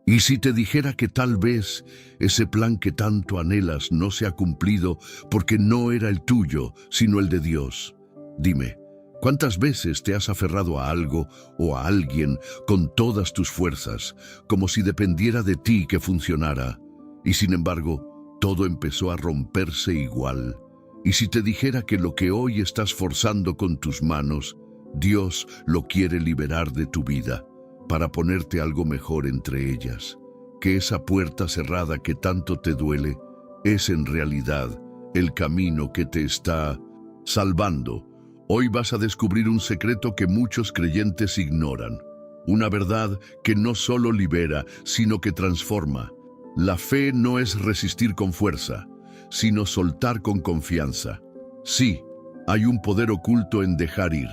¿Y si te dijera que tal vez ese plan que tanto anhelas no se ha cumplido porque no era el tuyo, sino el de Dios? Dime, ¿cuántas veces te has aferrado a algo o a alguien con todas tus fuerzas, como si dependiera de ti que funcionara? Y sin embargo, todo empezó a romperse igual. ¿Y si te dijera que lo que hoy estás forzando con tus manos, Dios lo quiere liberar de tu vida, para ponerte algo mejor entre ellas? Que esa puerta cerrada que tanto te duele es en realidad el camino que te está salvando. Hoy vas a descubrir un secreto que muchos creyentes ignoran. Una verdad que no solo libera, sino que transforma. La fe no es resistir con fuerza, sino soltar con confianza. Sí, hay un poder oculto en dejar ir,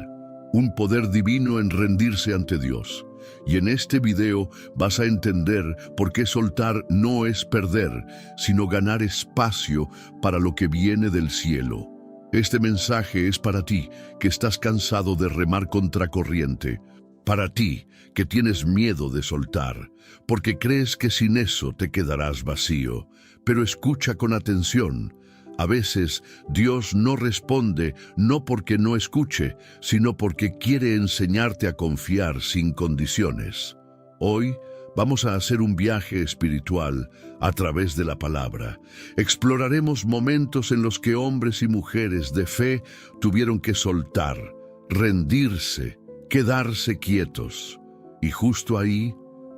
un poder divino en rendirse ante Dios. Y en este video vas a entender por qué soltar no es perder, sino ganar espacio para lo que viene del cielo. Este mensaje es para ti, que estás cansado de remar contracorriente. Para ti, que tienes miedo de soltar, porque crees que sin eso te quedarás vacío. Pero escucha con atención. A veces Dios no responde no porque no escuche, sino porque quiere enseñarte a confiar sin condiciones. Hoy vamos a hacer un viaje espiritual a través de la palabra. Exploraremos momentos en los que hombres y mujeres de fe tuvieron que soltar, rendirse, quedarse quietos. Y justo ahí,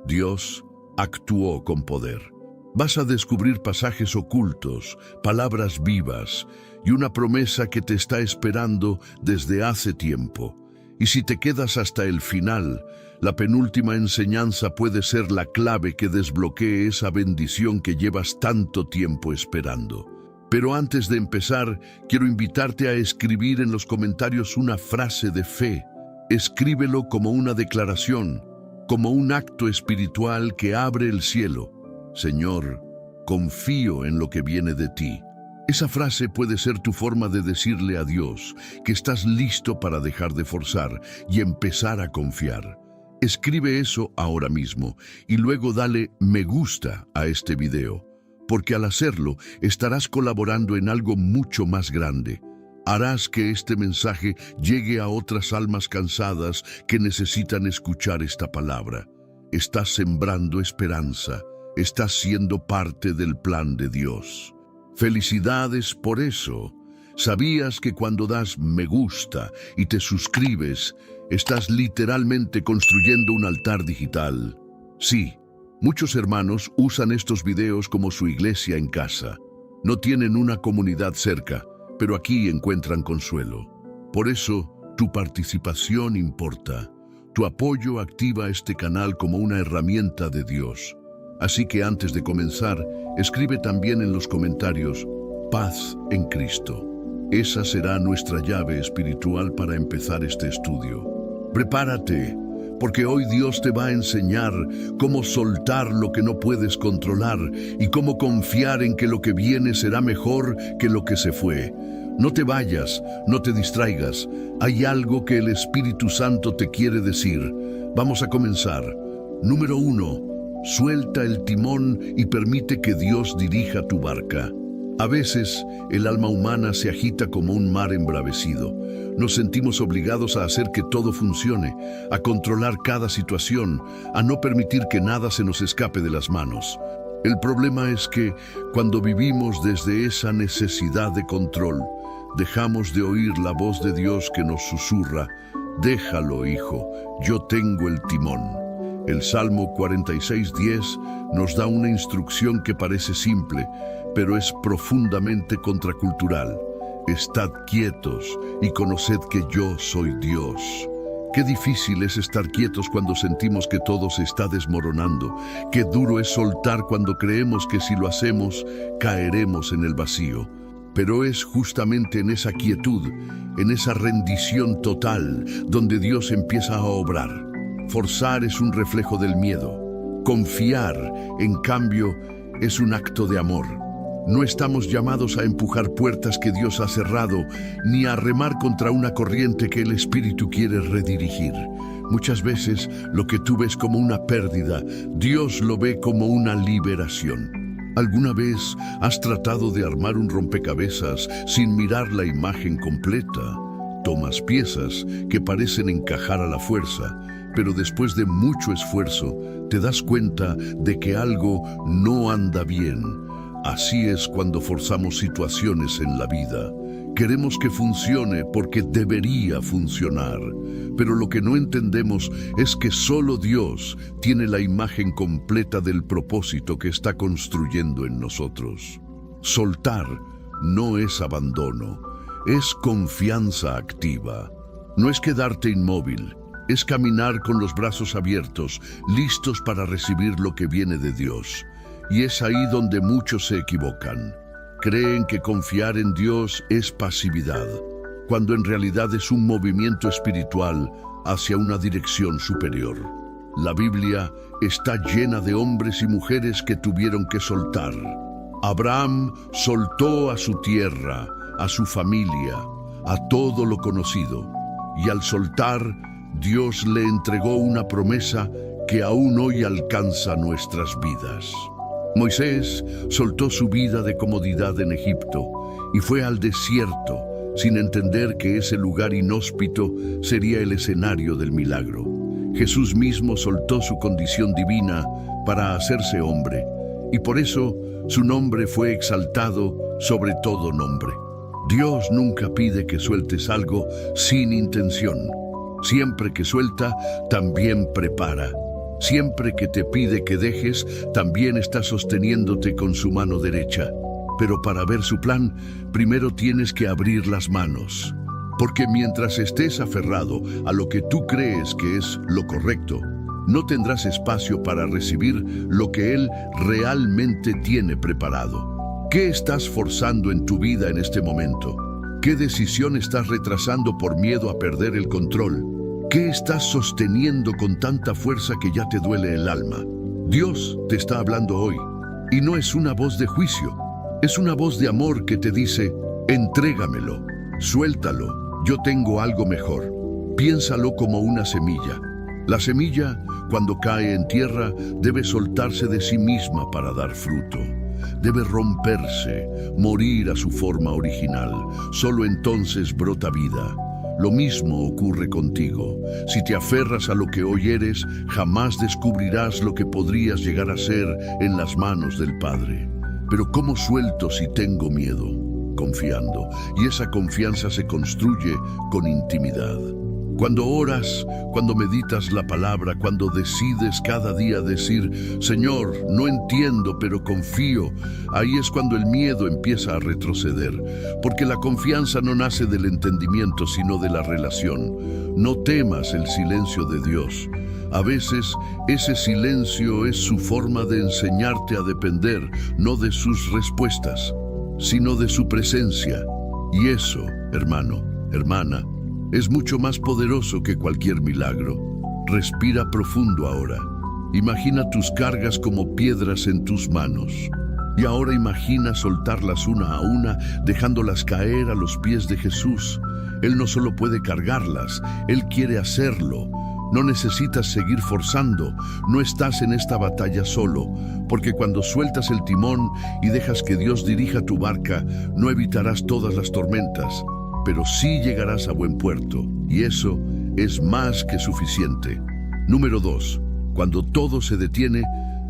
Dios actuó con poder. Vas a descubrir pasajes ocultos, palabras vivas y una promesa que te está esperando desde hace tiempo. Y si te quedas hasta el final, la penúltima enseñanza puede ser la clave que desbloquee esa bendición que llevas tanto tiempo esperando. Pero antes de empezar, quiero invitarte a escribir en los comentarios una frase de fe. Escríbelo como una declaración, como un acto espiritual que abre el cielo. Señor, confío en lo que viene de ti. Esa frase puede ser tu forma de decirle a Dios que estás listo para dejar de forzar y empezar a confiar. Escribe eso ahora mismo y luego dale me gusta a este video, porque al hacerlo estarás colaborando en algo mucho más grande. Harás que este mensaje llegue a otras almas cansadas que necesitan escuchar esta palabra. Estás sembrando esperanza. Estás siendo parte del plan de Dios. Felicidades por eso. ¿Sabías que cuando das me gusta y te suscribes, estás literalmente construyendo un altar digital? Sí, muchos hermanos usan estos videos como su iglesia en casa. No tienen una comunidad cerca, pero aquí encuentran consuelo. Por eso, tu participación importa. Tu apoyo activa este canal como una herramienta de Dios. Así que antes de comenzar, escribe también en los comentarios, paz en Cristo. Esa será nuestra llave espiritual para empezar este estudio. Prepárate, porque hoy Dios te va a enseñar cómo soltar lo que no puedes controlar y cómo confiar en que lo que viene será mejor que lo que se fue. No te vayas, no te distraigas. Hay algo que el Espíritu Santo te quiere decir. Vamos a comenzar. Número 1. Suelta el timón y permite que Dios dirija tu barca. A veces, el alma humana se agita como un mar embravecido. Nos sentimos obligados a hacer que todo funcione, a controlar cada situación, a no permitir que nada se nos escape de las manos. El problema es que, cuando vivimos desde esa necesidad de control, dejamos de oír la voz de Dios que nos susurra, déjalo, hijo, yo tengo el timón. El Salmo 46:10 nos da una instrucción que parece simple, pero es profundamente contracultural. Estad quietos y conoced que yo soy Dios. Qué difícil es estar quietos cuando sentimos que todo se está desmoronando. Qué duro es soltar cuando creemos que si lo hacemos, caeremos en el vacío. Pero es justamente en esa quietud, en esa rendición total, donde Dios empieza a obrar. Forzar es un reflejo del miedo. Confiar, en cambio, es un acto de amor. No estamos llamados a empujar puertas que Dios ha cerrado, ni a remar contra una corriente que el Espíritu quiere redirigir. Muchas veces lo que tú ves como una pérdida, Dios lo ve como una liberación. ¿Alguna vez has tratado de armar un rompecabezas sin mirar la imagen completa? Tomas piezas que parecen encajar a la fuerza, pero después de mucho esfuerzo te das cuenta de que algo no anda bien. Así es cuando forzamos situaciones en la vida. Queremos que funcione porque debería funcionar, pero lo que no entendemos es que solo Dios tiene la imagen completa del propósito que está construyendo en nosotros. Soltar no es abandono, es confianza activa. No es quedarte inmóvil, es caminar con los brazos abiertos, listos para recibir lo que viene de Dios. Y es ahí donde muchos se equivocan. Creen que confiar en Dios es pasividad, cuando en realidad es un movimiento espiritual hacia una dirección superior. La Biblia está llena de hombres y mujeres que tuvieron que soltar. Abraham soltó a su tierra, a su familia, a todo lo conocido, y al soltar, Dios le entregó una promesa que aún hoy alcanza nuestras vidas. Moisés soltó su vida de comodidad en Egipto y fue al desierto, sin entender que ese lugar inhóspito sería el escenario del milagro. Jesús mismo soltó su condición divina para hacerse hombre, y por eso su nombre fue exaltado sobre todo nombre. Dios nunca pide que sueltes algo sin intención. Siempre que suelta, también prepara. Siempre que te pide que dejes, también está sosteniéndote con su mano derecha. Pero para ver su plan, primero tienes que abrir las manos. Porque mientras estés aferrado a lo que tú crees que es lo correcto, no tendrás espacio para recibir lo que Él realmente tiene preparado. ¿Qué estás forzando en tu vida en este momento? ¿Qué decisión estás retrasando por miedo a perder el control? ¿Qué estás sosteniendo con tanta fuerza que ya te duele el alma? Dios te está hablando hoy, y no es una voz de juicio, es una voz de amor que te dice, entrégamelo, suéltalo, yo tengo algo mejor. Piénsalo como una semilla. La semilla, cuando cae en tierra, debe soltarse de sí misma para dar fruto. Debe romperse, morir a su forma original. Solo entonces brota vida. Lo mismo ocurre contigo. Si te aferras a lo que hoy eres, jamás descubrirás lo que podrías llegar a ser en las manos del Padre. Pero ¿cómo suelto si tengo miedo? Confiando. Y esa confianza se construye con intimidad. Cuando oras, cuando meditas la palabra, cuando decides cada día decir, Señor, no entiendo, pero confío, ahí es cuando el miedo empieza a retroceder, porque la confianza no nace del entendimiento, sino de la relación. No temas el silencio de Dios. A veces, ese silencio es su forma de enseñarte a depender, no de sus respuestas, sino de su presencia. Y eso, hermano, hermana, es mucho más poderoso que cualquier milagro. Respira profundo ahora. Imagina tus cargas como piedras en tus manos. Y ahora imagina soltarlas una a una, dejándolas caer a los pies de Jesús. Él no solo puede cargarlas, Él quiere hacerlo. No necesitas seguir forzando, no estás en esta batalla solo, porque cuando sueltas el timón y dejas que Dios dirija tu barca, no evitarás todas las tormentas, pero sí llegarás a buen puerto, y eso es más que suficiente. Número 2. Cuando todo se detiene,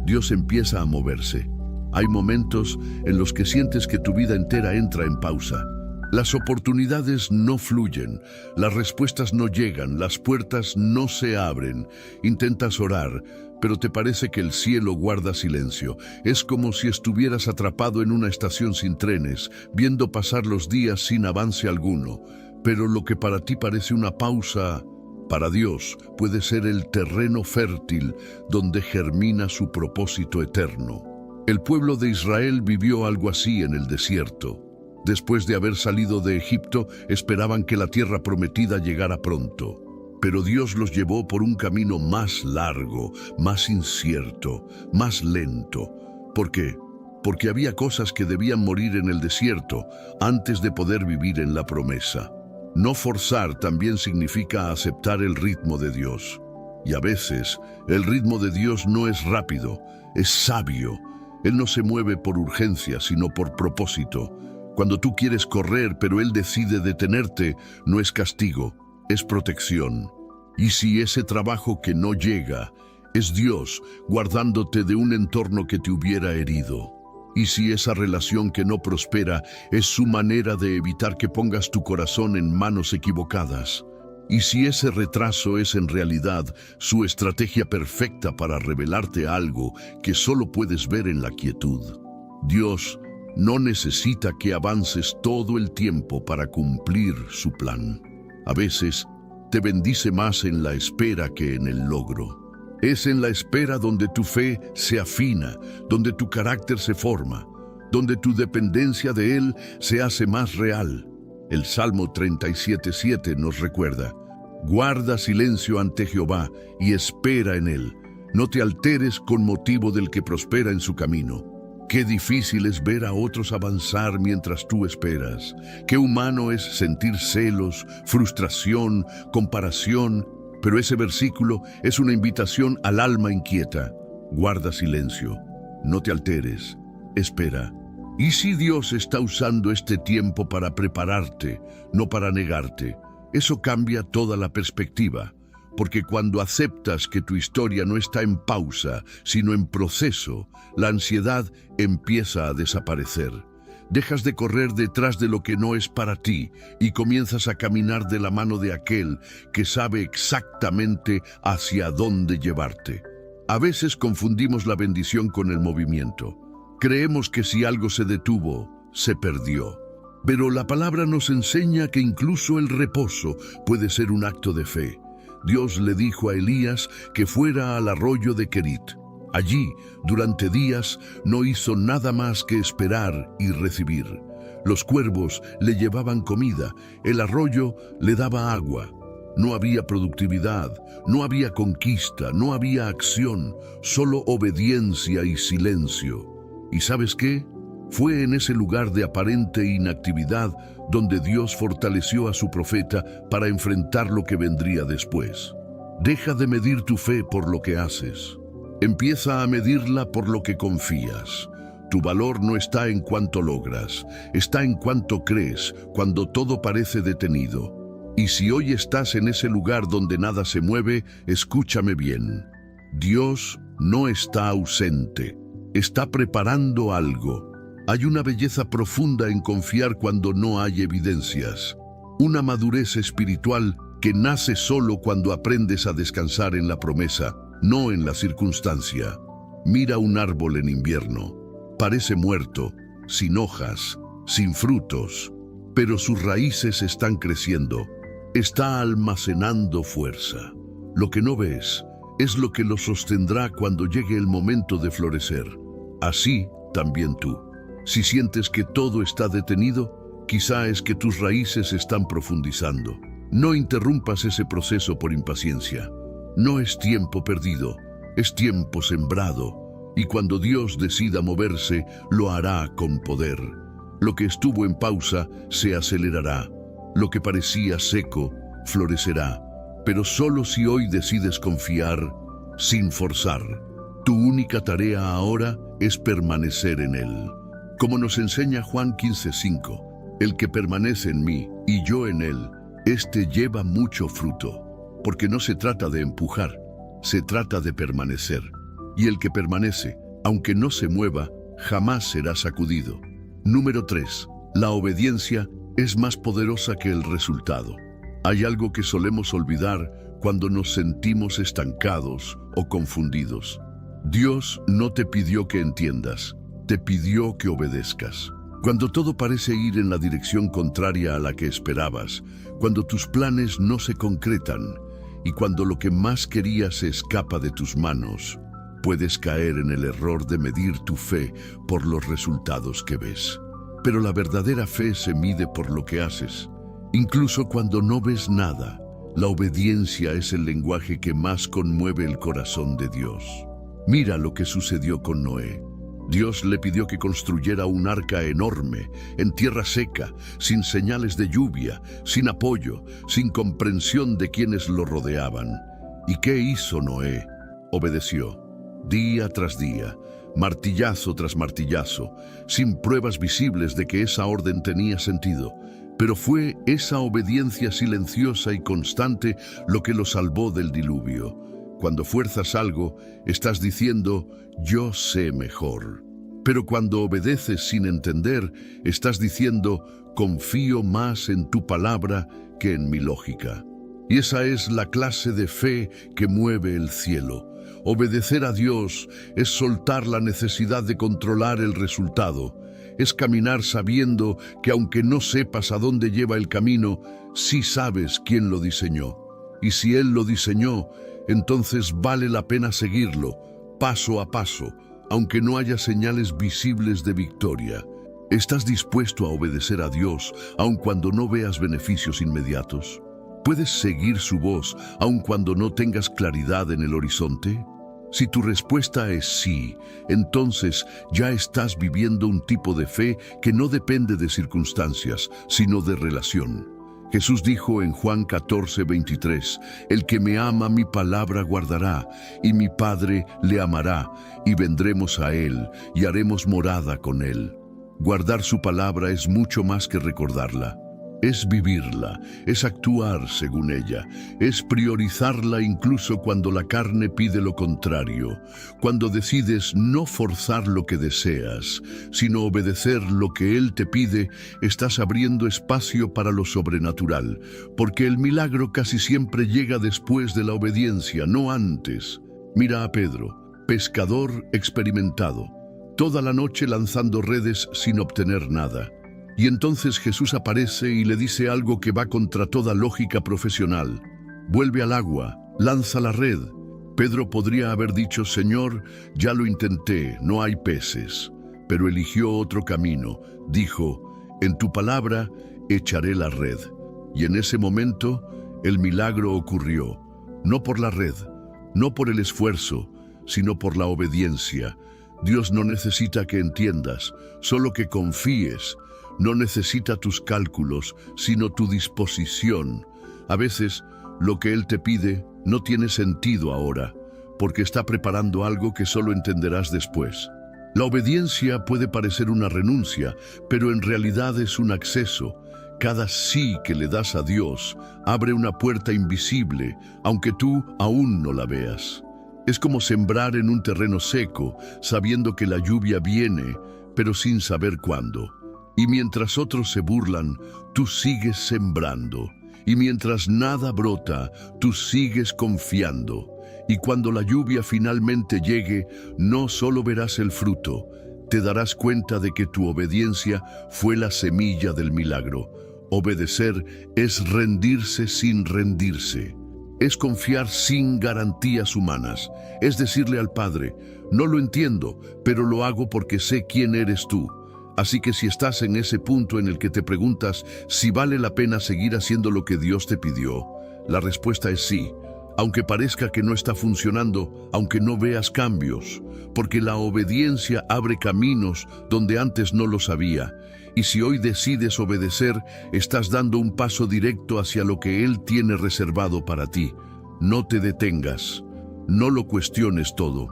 Dios empieza a moverse. Hay momentos en los que sientes que tu vida entera entra en pausa. Las oportunidades no fluyen, las respuestas no llegan, las puertas no se abren. Intentas orar, pero te parece que el cielo guarda silencio. Es como si estuvieras atrapado en una estación sin trenes, viendo pasar los días sin avance alguno. Pero lo que para ti parece una pausa, para Dios puede ser el terreno fértil donde germina su propósito eterno. El pueblo de Israel vivió algo así en el desierto. Después de haber salido de Egipto, esperaban que la tierra prometida llegara pronto. Pero Dios los llevó por un camino más largo, más incierto, más lento. ¿Por qué? Porque había cosas que debían morir en el desierto antes de poder vivir en la promesa. No forzar también significa aceptar el ritmo de Dios. Y a veces, el ritmo de Dios no es rápido, es sabio. Él no se mueve por urgencia, sino por propósito. Cuando tú quieres correr, pero Él decide detenerte, no es castigo, es protección. Y si ese trabajo que no llega, es Dios guardándote de un entorno que te hubiera herido. Y si esa relación que no prospera, es su manera de evitar que pongas tu corazón en manos equivocadas. Y si ese retraso es en realidad su estrategia perfecta para revelarte algo que solo puedes ver en la quietud. Dios no necesita que avances todo el tiempo para cumplir su plan. A veces, te bendice más en la espera que en el logro. Es en la espera donde tu fe se afina, donde tu carácter se forma, donde tu dependencia de Él se hace más real. El Salmo 37:7 nos recuerda: guarda silencio ante Jehová y espera en Él. No te alteres con motivo del que prospera en su camino. Qué difícil es ver a otros avanzar mientras tú esperas. Qué humano es sentir celos, frustración, comparación. Pero ese versículo es una invitación al alma inquieta. Guarda silencio, no te alteres, espera. ¿Y si Dios está usando este tiempo para prepararte, no para negarte? Eso cambia toda la perspectiva, porque cuando aceptas que tu historia no está en pausa, sino en proceso, la ansiedad empieza a desaparecer. Dejas de correr detrás de lo que no es para ti y comienzas a caminar de la mano de aquel que sabe exactamente hacia dónde llevarte. A veces confundimos la bendición con el movimiento. Creemos que si algo se detuvo, se perdió. Pero la palabra nos enseña que incluso el reposo puede ser un acto de fe. Dios le dijo a Elías que fuera al arroyo de Querit. Allí, durante días, no hizo nada más que esperar y recibir. Los cuervos le llevaban comida, el arroyo le daba agua. No había productividad, no había conquista, no había acción, solo obediencia y silencio. ¿Y sabes qué? Fue en ese lugar de aparente inactividad donde Dios fortaleció a su profeta para enfrentar lo que vendría después. Deja de medir tu fe por lo que haces. Empieza a medirla por lo que confías. Tu valor no está en cuánto logras, está en cuánto crees cuando todo parece detenido. Y si hoy estás en ese lugar donde nada se mueve, escúchame bien. Dios no está ausente, está preparando algo. Hay una belleza profunda en confiar cuando no hay evidencias. Una madurez espiritual que nace solo cuando aprendes a descansar en la promesa, no en la circunstancia. Mira un árbol en invierno. Parece muerto, sin hojas, sin frutos, pero sus raíces están creciendo. Está almacenando fuerza. Lo que no ves es lo que lo sostendrá cuando llegue el momento de florecer. Así también tú. Si sientes que todo está detenido, quizá es que tus raíces están profundizando. No interrumpas ese proceso por impaciencia. No es tiempo perdido, es tiempo sembrado. Y cuando Dios decida moverse, lo hará con poder. Lo que estuvo en pausa se acelerará. Lo que parecía seco, florecerá. Pero solo si hoy decides confiar, sin forzar. Tu única tarea ahora es permanecer en Él. Como nos enseña Juan 15:5, el que permanece en mí y yo en Él, este lleva mucho fruto. Porque no se trata de empujar, se trata de permanecer. Y el que permanece, aunque no se mueva, jamás será sacudido. Número 3. La obediencia es más poderosa que el resultado. Hay algo que solemos olvidar cuando nos sentimos estancados o confundidos. Dios no te pidió que entiendas, te pidió que obedezcas. Cuando todo parece ir en la dirección contraria a la que esperabas, cuando tus planes no se concretan, y cuando lo que más querías se escapa de tus manos, puedes caer en el error de medir tu fe por los resultados que ves. Pero la verdadera fe se mide por lo que haces. Incluso cuando no ves nada, la obediencia es el lenguaje que más conmueve el corazón de Dios. Mira lo que sucedió con Noé. Dios le pidió que construyera un arca enorme, en tierra seca, sin señales de lluvia, sin apoyo, sin comprensión de quienes lo rodeaban. ¿Y qué hizo Noé? Obedeció, día tras día, martillazo tras martillazo, sin pruebas visibles de que esa orden tenía sentido. Pero fue esa obediencia silenciosa y constante lo que lo salvó del diluvio. Cuando fuerzas algo, estás diciendo, yo sé mejor. Pero cuando obedeces sin entender, estás diciendo, confío más en tu palabra que en mi lógica. Y esa es la clase de fe que mueve el cielo. Obedecer a Dios es soltar la necesidad de controlar el resultado. Es caminar sabiendo que aunque no sepas a dónde lleva el camino, sí sabes quién lo diseñó. Y si Él lo diseñó, entonces vale la pena seguirlo, paso a paso, aunque no haya señales visibles de victoria. ¿Estás dispuesto a obedecer a Dios aun cuando no veas beneficios inmediatos? ¿Puedes seguir su voz aun cuando no tengas claridad en el horizonte? Si tu respuesta es sí, entonces ya estás viviendo un tipo de fe que no depende de circunstancias, sino de relación. Jesús dijo en Juan 14:23, el que me ama mi palabra guardará, y mi Padre le amará, y vendremos a él, y haremos morada con él. Guardar su palabra es mucho más que recordarla. Es vivirla, es actuar según ella, es priorizarla incluso cuando la carne pide lo contrario, cuando decides no forzar lo que deseas, sino obedecer lo que Él te pide, estás abriendo espacio para lo sobrenatural, porque el milagro casi siempre llega después de la obediencia, no antes. Mira a Pedro, pescador experimentado, toda la noche lanzando redes sin obtener nada. Y entonces Jesús aparece y le dice algo que va contra toda lógica profesional. Vuelve al agua, lanza la red. Pedro podría haber dicho, Señor, ya lo intenté, no hay peces. Pero eligió otro camino. Dijo, en tu palabra echaré la red. Y en ese momento el milagro ocurrió. No por la red, no por el esfuerzo, sino por la obediencia. Dios no necesita que entiendas, solo que confíes. No necesita tus cálculos, sino tu disposición. A veces, lo que Él te pide no tiene sentido ahora, porque está preparando algo que solo entenderás después. La obediencia puede parecer una renuncia, pero en realidad es un acceso. Cada sí que le das a Dios abre una puerta invisible, aunque tú aún no la veas. Es como sembrar en un terreno seco, sabiendo que la lluvia viene, pero sin saber cuándo. Y mientras otros se burlan, tú sigues sembrando. Y mientras nada brota, tú sigues confiando. Y cuando la lluvia finalmente llegue, no solo verás el fruto, te darás cuenta de que tu obediencia fue la semilla del milagro. Obedecer es rendirse sin rendirse. Es confiar sin garantías humanas. Es decirle al Padre, no lo entiendo, pero lo hago porque sé quién eres tú. Así que si estás en ese punto en el que te preguntas si vale la pena seguir haciendo lo que Dios te pidió, la respuesta es sí, aunque parezca que no está funcionando, aunque no veas cambios, porque la obediencia abre caminos donde antes no los había. Y si hoy decides obedecer, estás dando un paso directo hacia lo que Él tiene reservado para ti. No te detengas, no lo cuestiones todo,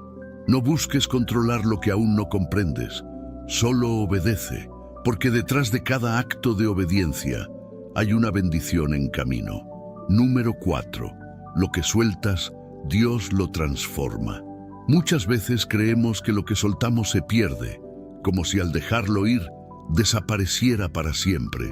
no busques controlar lo que aún no comprendes. Solo obedece, porque detrás de cada acto de obediencia hay una bendición en camino. Número 4. Lo que sueltas, Dios lo transforma. Muchas veces creemos que lo que soltamos se pierde, como si al dejarlo ir, desapareciera para siempre.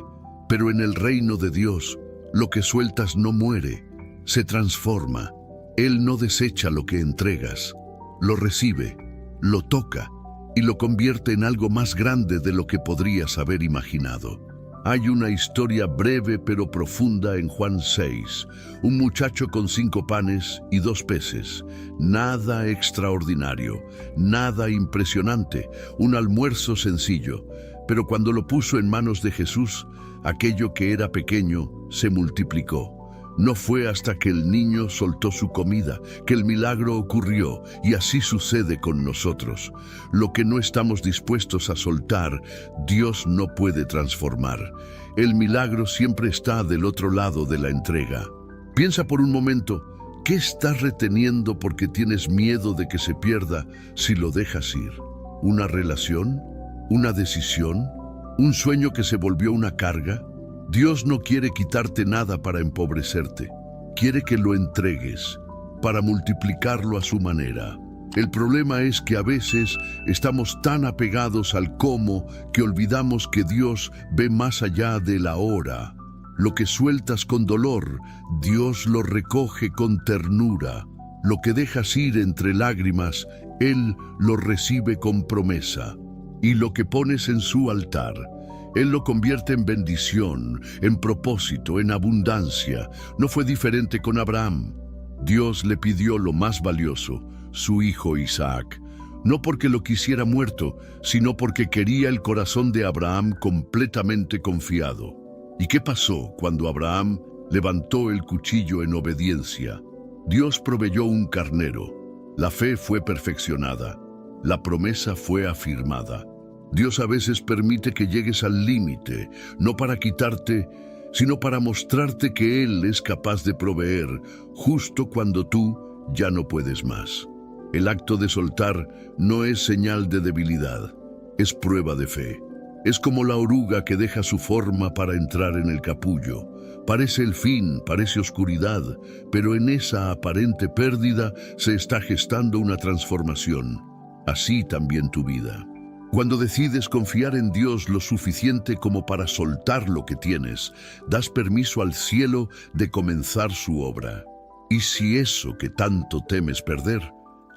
Pero en el reino de Dios, lo que sueltas no muere, se transforma. Él no desecha lo que entregas, lo recibe, lo toca, y lo convierte en algo más grande de lo que podrías haber imaginado. Hay una historia breve pero profunda en Juan 6. Un muchacho con 5 panes y 2 peces. Nada extraordinario, nada impresionante, un almuerzo sencillo. Pero cuando lo puso en manos de Jesús, aquello que era pequeño se multiplicó. No fue hasta que el niño soltó su comida que el milagro ocurrió, y así sucede con nosotros. Lo que no estamos dispuestos a soltar, Dios no puede transformar. El milagro siempre está del otro lado de la entrega. Piensa por un momento, ¿Qué estás reteniendo porque tienes miedo de que se pierda si lo dejas ir? ¿Una relación? ¿Una decisión? ¿Un sueño que se volvió una carga? Dios no quiere quitarte nada para empobrecerte. Quiere que lo entregues para multiplicarlo a su manera. El problema es que a veces estamos tan apegados al cómo que olvidamos que Dios ve más allá del ahora. Lo que sueltas con dolor, Dios lo recoge con ternura. Lo que dejas ir entre lágrimas, Él lo recibe con promesa. Y lo que pones en su altar, Él lo convierte en bendición, en propósito, en abundancia. No fue diferente con Abraham. Dios le pidió lo más valioso, su hijo Isaac. No porque lo quisiera muerto, sino porque quería el corazón de Abraham completamente confiado. ¿Y qué pasó cuando Abraham levantó el cuchillo en obediencia? Dios proveyó un carnero. La fe fue perfeccionada. La promesa fue afirmada. Dios a veces permite que llegues al límite, no para quitarte, sino para mostrarte que Él es capaz de proveer justo cuando tú ya no puedes más. El acto de soltar no es señal de debilidad, es prueba de fe. Es como la oruga que deja su forma para entrar en el capullo. Parece el fin, parece oscuridad, pero en esa aparente pérdida se está gestando una transformación. Así también tu vida. Cuando decides confiar en Dios lo suficiente como para soltar lo que tienes, das permiso al cielo de comenzar su obra. Y si eso que tanto temes perder,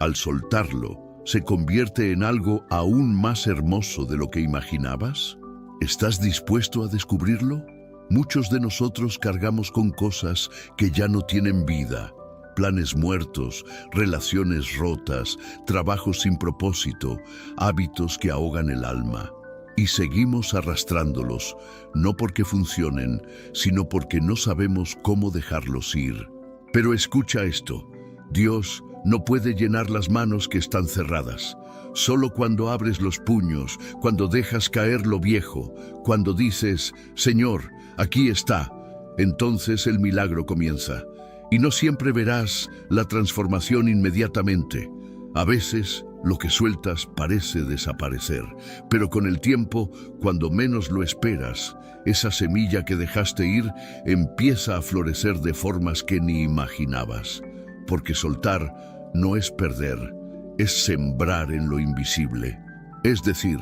al soltarlo, se convierte en algo aún más hermoso de lo que imaginabas, ¿estás dispuesto a descubrirlo? Muchos de nosotros cargamos con cosas que ya no tienen vida. Planes muertos, relaciones rotas, trabajos sin propósito, hábitos que ahogan el alma. Y seguimos arrastrándolos, no porque funcionen, sino porque no sabemos cómo dejarlos ir. Pero escucha esto, Dios no puede llenar las manos que están cerradas. Solo cuando abres los puños, cuando dejas caer lo viejo, cuando dices, Señor, aquí está, entonces el milagro comienza. Y no siempre verás la transformación inmediatamente. A veces, lo que sueltas parece desaparecer, pero con el tiempo, cuando menos lo esperas, esa semilla que dejaste ir empieza a florecer de formas que ni imaginabas. Porque soltar no es perder, es sembrar en lo invisible. Es decir,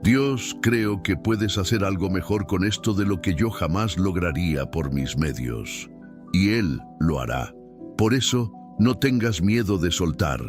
Dios, creo que puedes hacer algo mejor con esto de lo que yo jamás lograría por mis medios. Y Él lo hará. Por eso, no tengas miedo de soltar.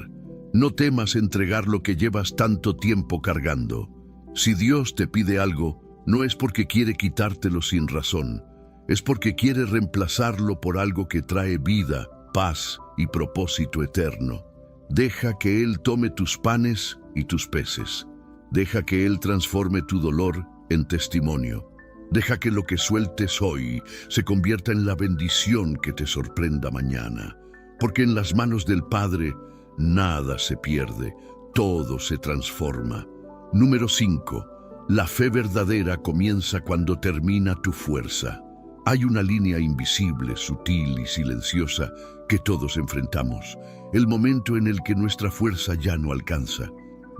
No temas entregar lo que llevas tanto tiempo cargando. Si Dios te pide algo, no es porque quiere quitártelo sin razón. Es porque quiere reemplazarlo por algo que trae vida, paz y propósito eterno. Deja que Él tome tus panes y tus peces. Deja que Él transforme tu dolor en testimonio. Deja que lo que sueltes hoy se convierta en la bendición que te sorprenda mañana. Porque en las manos del Padre nada se pierde, todo se transforma. Número 5. La fe verdadera comienza cuando termina tu fuerza. Hay una línea invisible, sutil y silenciosa que todos enfrentamos. El momento en el que nuestra fuerza ya no alcanza,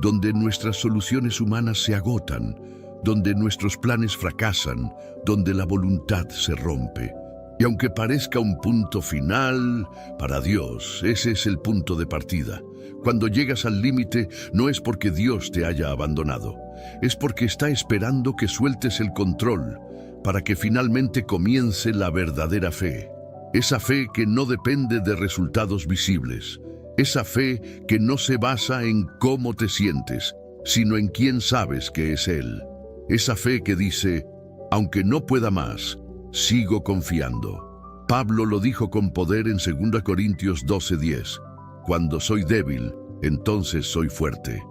donde nuestras soluciones humanas se agotan, donde nuestros planes fracasan, donde la voluntad se rompe. Y aunque parezca un punto final, para Dios ese es el punto de partida. Cuando llegas al límite, no es porque Dios te haya abandonado, es porque está esperando que sueltes el control, para que finalmente comience la verdadera fe. Esa fe que no depende de resultados visibles. Esa fe que no se basa en cómo te sientes, sino en quién sabes que es Él. Esa fe que dice, aunque no pueda más, sigo confiando. Pablo lo dijo con poder en 2 Corintios 12:10. Cuando soy débil, entonces soy fuerte.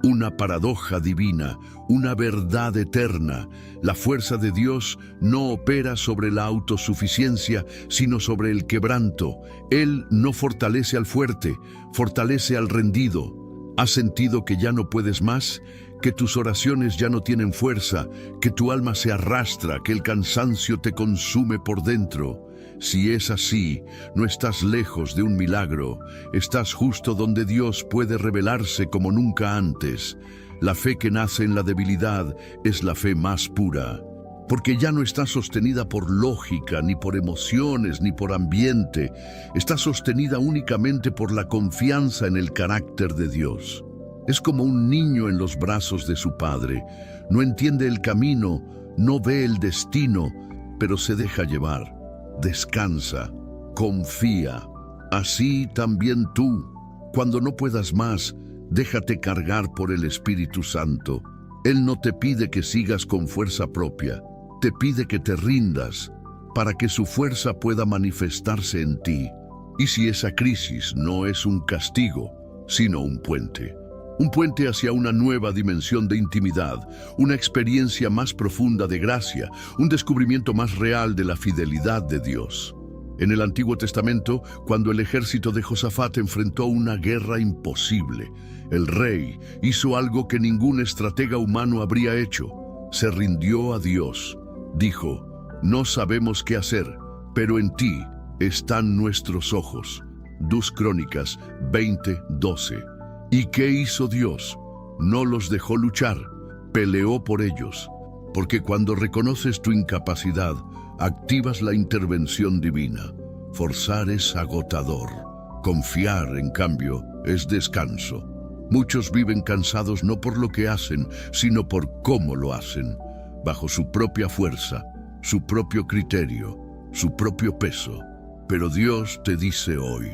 Una paradoja divina, una verdad eterna. La fuerza de Dios no opera sobre la autosuficiencia, sino sobre el quebranto. Él no fortalece al fuerte, fortalece al rendido. ¿Has sentido que ya no puedes más? ¿Que tus oraciones ya no tienen fuerza? ¿Que tu alma se arrastra? ¿Que el cansancio te consume por dentro? Si es así, no estás lejos de un milagro, estás justo donde Dios puede revelarse como nunca antes. La fe que nace en la debilidad es la fe más pura, porque ya no está sostenida por lógica, ni por emociones, ni por ambiente. Está sostenida únicamente por la confianza en el carácter de Dios. Es como un niño en los brazos de su padre. No entiende el camino, no ve el destino, pero se deja llevar. Descansa, confía. Así también tú, cuando no puedas más, déjate cargar por el Espíritu Santo. Él no te pide que sigas con fuerza propia, te pide que te rindas para que su fuerza pueda manifestarse en ti. Y si esa crisis no es un castigo, sino un puente hacia una nueva dimensión de intimidad, una experiencia más profunda de gracia, un descubrimiento más real de la fidelidad de Dios. En el Antiguo Testamento, cuando el ejército de Josafat enfrentó una guerra imposible, el rey hizo algo que ningún estratega humano habría hecho. Se rindió a Dios. Dijo: no sabemos qué hacer, pero en ti están nuestros ojos. 2 Crónicas 20:12. ¿Y qué hizo Dios? No los dejó luchar, peleó por ellos. Porque cuando reconoces tu incapacidad, activas la intervención divina. Forzar es agotador. Confiar, en cambio, es descanso. Muchos viven cansados no por lo que hacen, sino por cómo lo hacen, bajo su propia fuerza, su propio criterio, su propio peso. Pero Dios te dice hoy: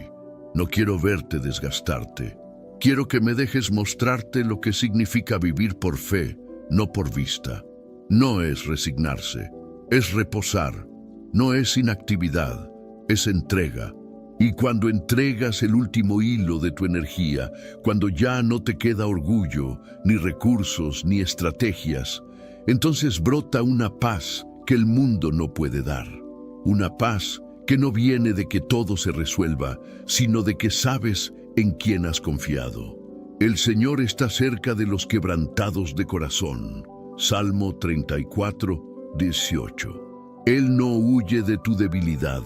no quiero verte desgastarte. Quiero que me dejes mostrarte lo que significa vivir por fe, no por vista. No es resignarse, es reposar. No es inactividad, es entrega. Y cuando entregas el último hilo de tu energía, cuando ya no te queda orgullo, ni recursos, ni estrategias, entonces brota una paz que el mundo no puede dar. Una paz que no viene de que todo se resuelva, sino de que sabes en quién has confiado. El Señor está cerca de los quebrantados de corazón. Salmo 34:18. Él no huye de tu debilidad,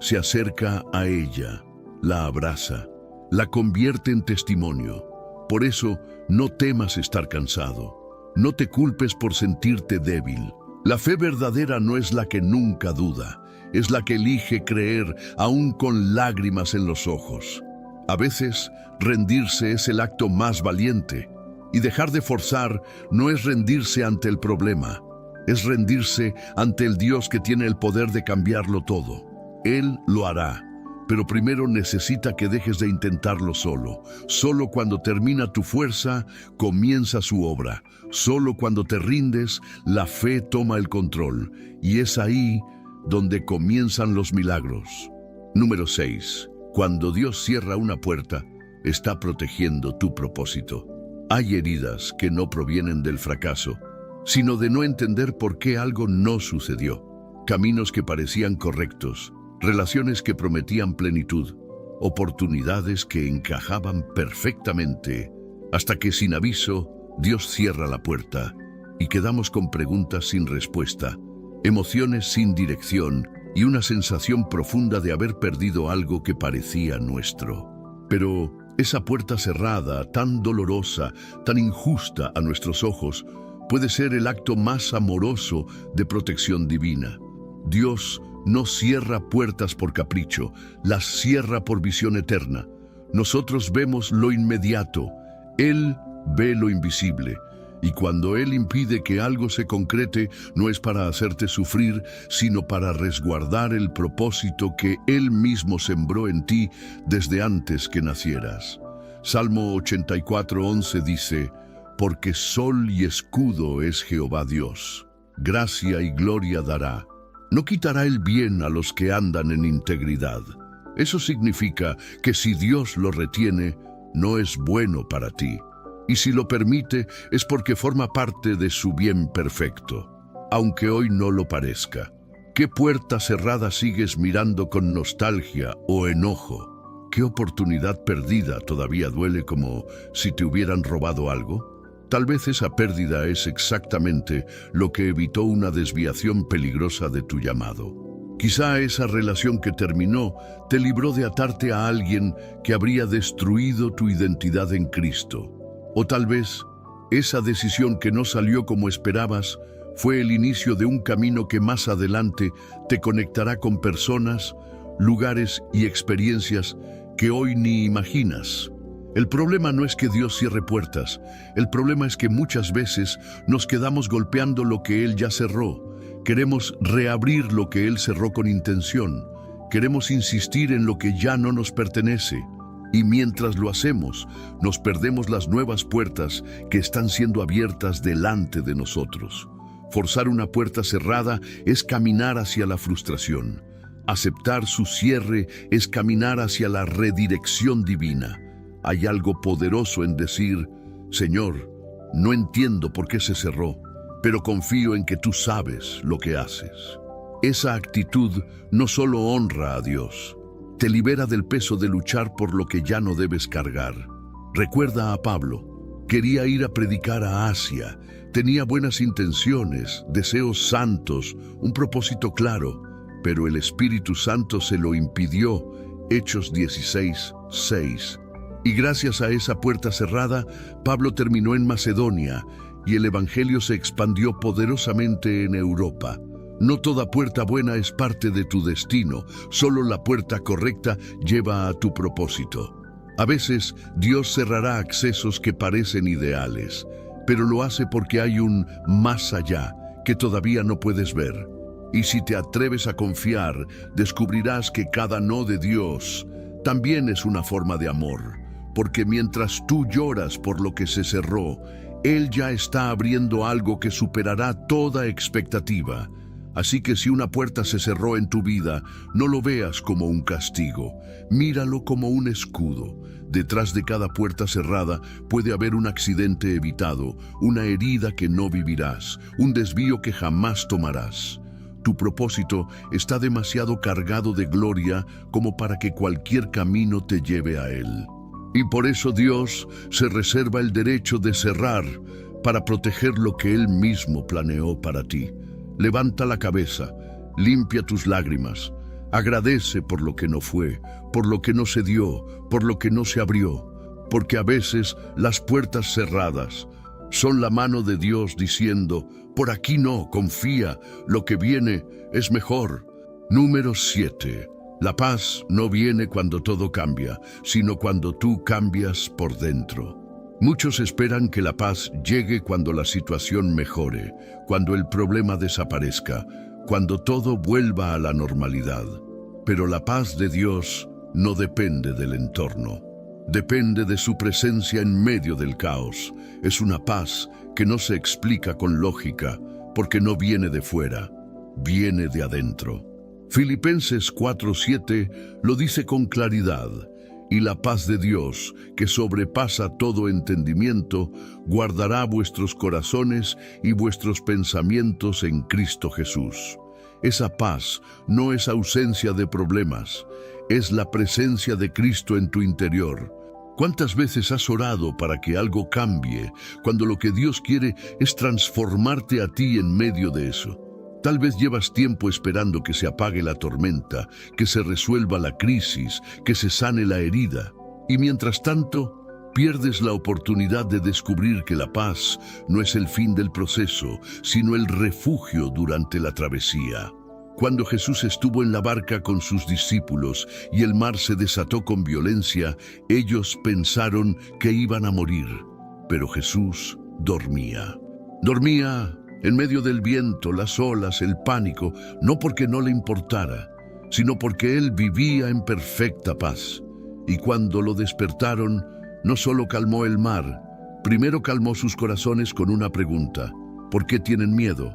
se acerca a ella, la abraza, la convierte en testimonio. Por eso, no temas estar cansado, no te culpes por sentirte débil. La fe verdadera no es la que nunca duda, es la que elige creer aún con lágrimas en los ojos. A veces, rendirse es el acto más valiente, y dejar de forzar no es rendirse ante el problema, es rendirse ante el Dios que tiene el poder de cambiarlo todo. Él lo hará, pero primero necesita que dejes de intentarlo solo. Solo cuando termina tu fuerza, comienza su obra. Solo cuando te rindes, la fe toma el control, y es ahí donde comienzan los milagros. Número 6. Cuando Dios cierra una puerta, está protegiendo tu propósito. Hay heridas que no provienen del fracaso, sino de no entender por qué algo no sucedió. Caminos que parecían correctos, relaciones que prometían plenitud, oportunidades que encajaban perfectamente, hasta que sin aviso Dios cierra la puerta y quedamos con preguntas sin respuesta, emociones sin dirección y una sensación profunda de haber perdido algo que parecía nuestro. Pero esa puerta cerrada, tan dolorosa, tan injusta a nuestros ojos, puede ser el acto más amoroso de protección divina. Dios no cierra puertas por capricho, las cierra por visión eterna. Nosotros vemos lo inmediato, Él ve lo invisible. Y cuando Él impide que algo se concrete, no es para hacerte sufrir, sino para resguardar el propósito que Él mismo sembró en ti desde antes que nacieras. Salmo 84:11 dice: porque sol y escudo es Jehová Dios, gracia y gloria dará. No quitará el bien a los que andan en integridad. Eso significa que si Dios lo retiene, no es bueno para ti. Y si lo permite, es porque forma parte de su bien perfecto, aunque hoy no lo parezca. ¿Qué puerta cerrada sigues mirando con nostalgia o enojo? ¿Qué oportunidad perdida todavía duele como si te hubieran robado algo? Tal vez esa pérdida es exactamente lo que evitó una desviación peligrosa de tu llamado. Quizá esa relación que terminó te libró de atarte a alguien que habría destruido tu identidad en Cristo. O tal vez esa decisión que no salió como esperabas fue el inicio de un camino que más adelante te conectará con personas, lugares y experiencias que hoy ni imaginas. El problema no es que Dios cierre puertas, el problema es que muchas veces nos quedamos golpeando lo que Él ya cerró. Queremos reabrir lo que Él cerró con intención. Queremos insistir en lo que ya no nos pertenece. Y mientras lo hacemos, nos perdemos las nuevas puertas que están siendo abiertas delante de nosotros. Forzar una puerta cerrada es caminar hacia la frustración. Aceptar su cierre es caminar hacia la redirección divina. Hay algo poderoso en decir, Señor, no entiendo por qué se cerró, pero confío en que tú sabes lo que haces. Esa actitud no solo honra a Dios, te libera del peso de luchar por lo que ya no debes cargar. Recuerda a Pablo, quería ir a predicar a Asia, tenía buenas intenciones, deseos santos, un propósito claro, pero el Espíritu Santo se lo impidió. Hechos 16:6. Y gracias a esa puerta cerrada, Pablo terminó en Macedonia y el Evangelio se expandió poderosamente en Europa. No toda puerta buena es parte de tu destino, solo la puerta correcta lleva a tu propósito. A veces Dios cerrará accesos que parecen ideales, pero lo hace porque hay un más allá que todavía no puedes ver. Y si te atreves a confiar, descubrirás que cada no de Dios también es una forma de amor, porque mientras tú lloras por lo que se cerró, Él ya está abriendo algo que superará toda expectativa. Así que si una puerta se cerró en tu vida, no lo veas como un castigo, míralo como un escudo. Detrás de cada puerta cerrada puede haber un accidente evitado, una herida que no vivirás, un desvío que jamás tomarás. Tu propósito está demasiado cargado de gloria como para que cualquier camino te lleve a Él. Y por eso Dios se reserva el derecho de cerrar para proteger lo que Él mismo planeó para ti. Levanta la cabeza, limpia tus lágrimas, agradece por lo que no fue, por lo que no se dio, por lo que no se abrió, porque a veces las puertas cerradas son la mano de Dios diciendo, por aquí no, confía, lo que viene es mejor. Número 7. La paz no viene cuando todo cambia, sino cuando tú cambias por dentro. Muchos esperan que la paz llegue cuando la situación mejore, cuando el problema desaparezca, cuando todo vuelva a la normalidad. Pero la paz de Dios no depende del entorno. Depende de su presencia en medio del caos. Es una paz que no se explica con lógica, porque no viene de fuera, viene de adentro. Filipenses 4:7 lo dice con claridad. Y la paz de Dios, que sobrepasa todo entendimiento, guardará vuestros corazones y vuestros pensamientos en Cristo Jesús. Esa paz no es ausencia de problemas, es la presencia de Cristo en tu interior. ¿Cuántas veces has orado para que algo cambie, cuando lo que Dios quiere es transformarte a ti en medio de eso? Tal vez llevas tiempo esperando que se apague la tormenta, que se resuelva la crisis, que se sane la herida. Y mientras tanto, pierdes la oportunidad de descubrir que la paz no es el fin del proceso, sino el refugio durante la travesía. Cuando Jesús estuvo en la barca con sus discípulos y el mar se desató con violencia, ellos pensaron que iban a morir. Pero Jesús dormía. Dormía en medio del viento, las olas, el pánico, no porque no le importara, sino porque Él vivía en perfecta paz. Y cuando lo despertaron, no solo calmó el mar, primero calmó sus corazones con una pregunta. ¿Por qué tienen miedo?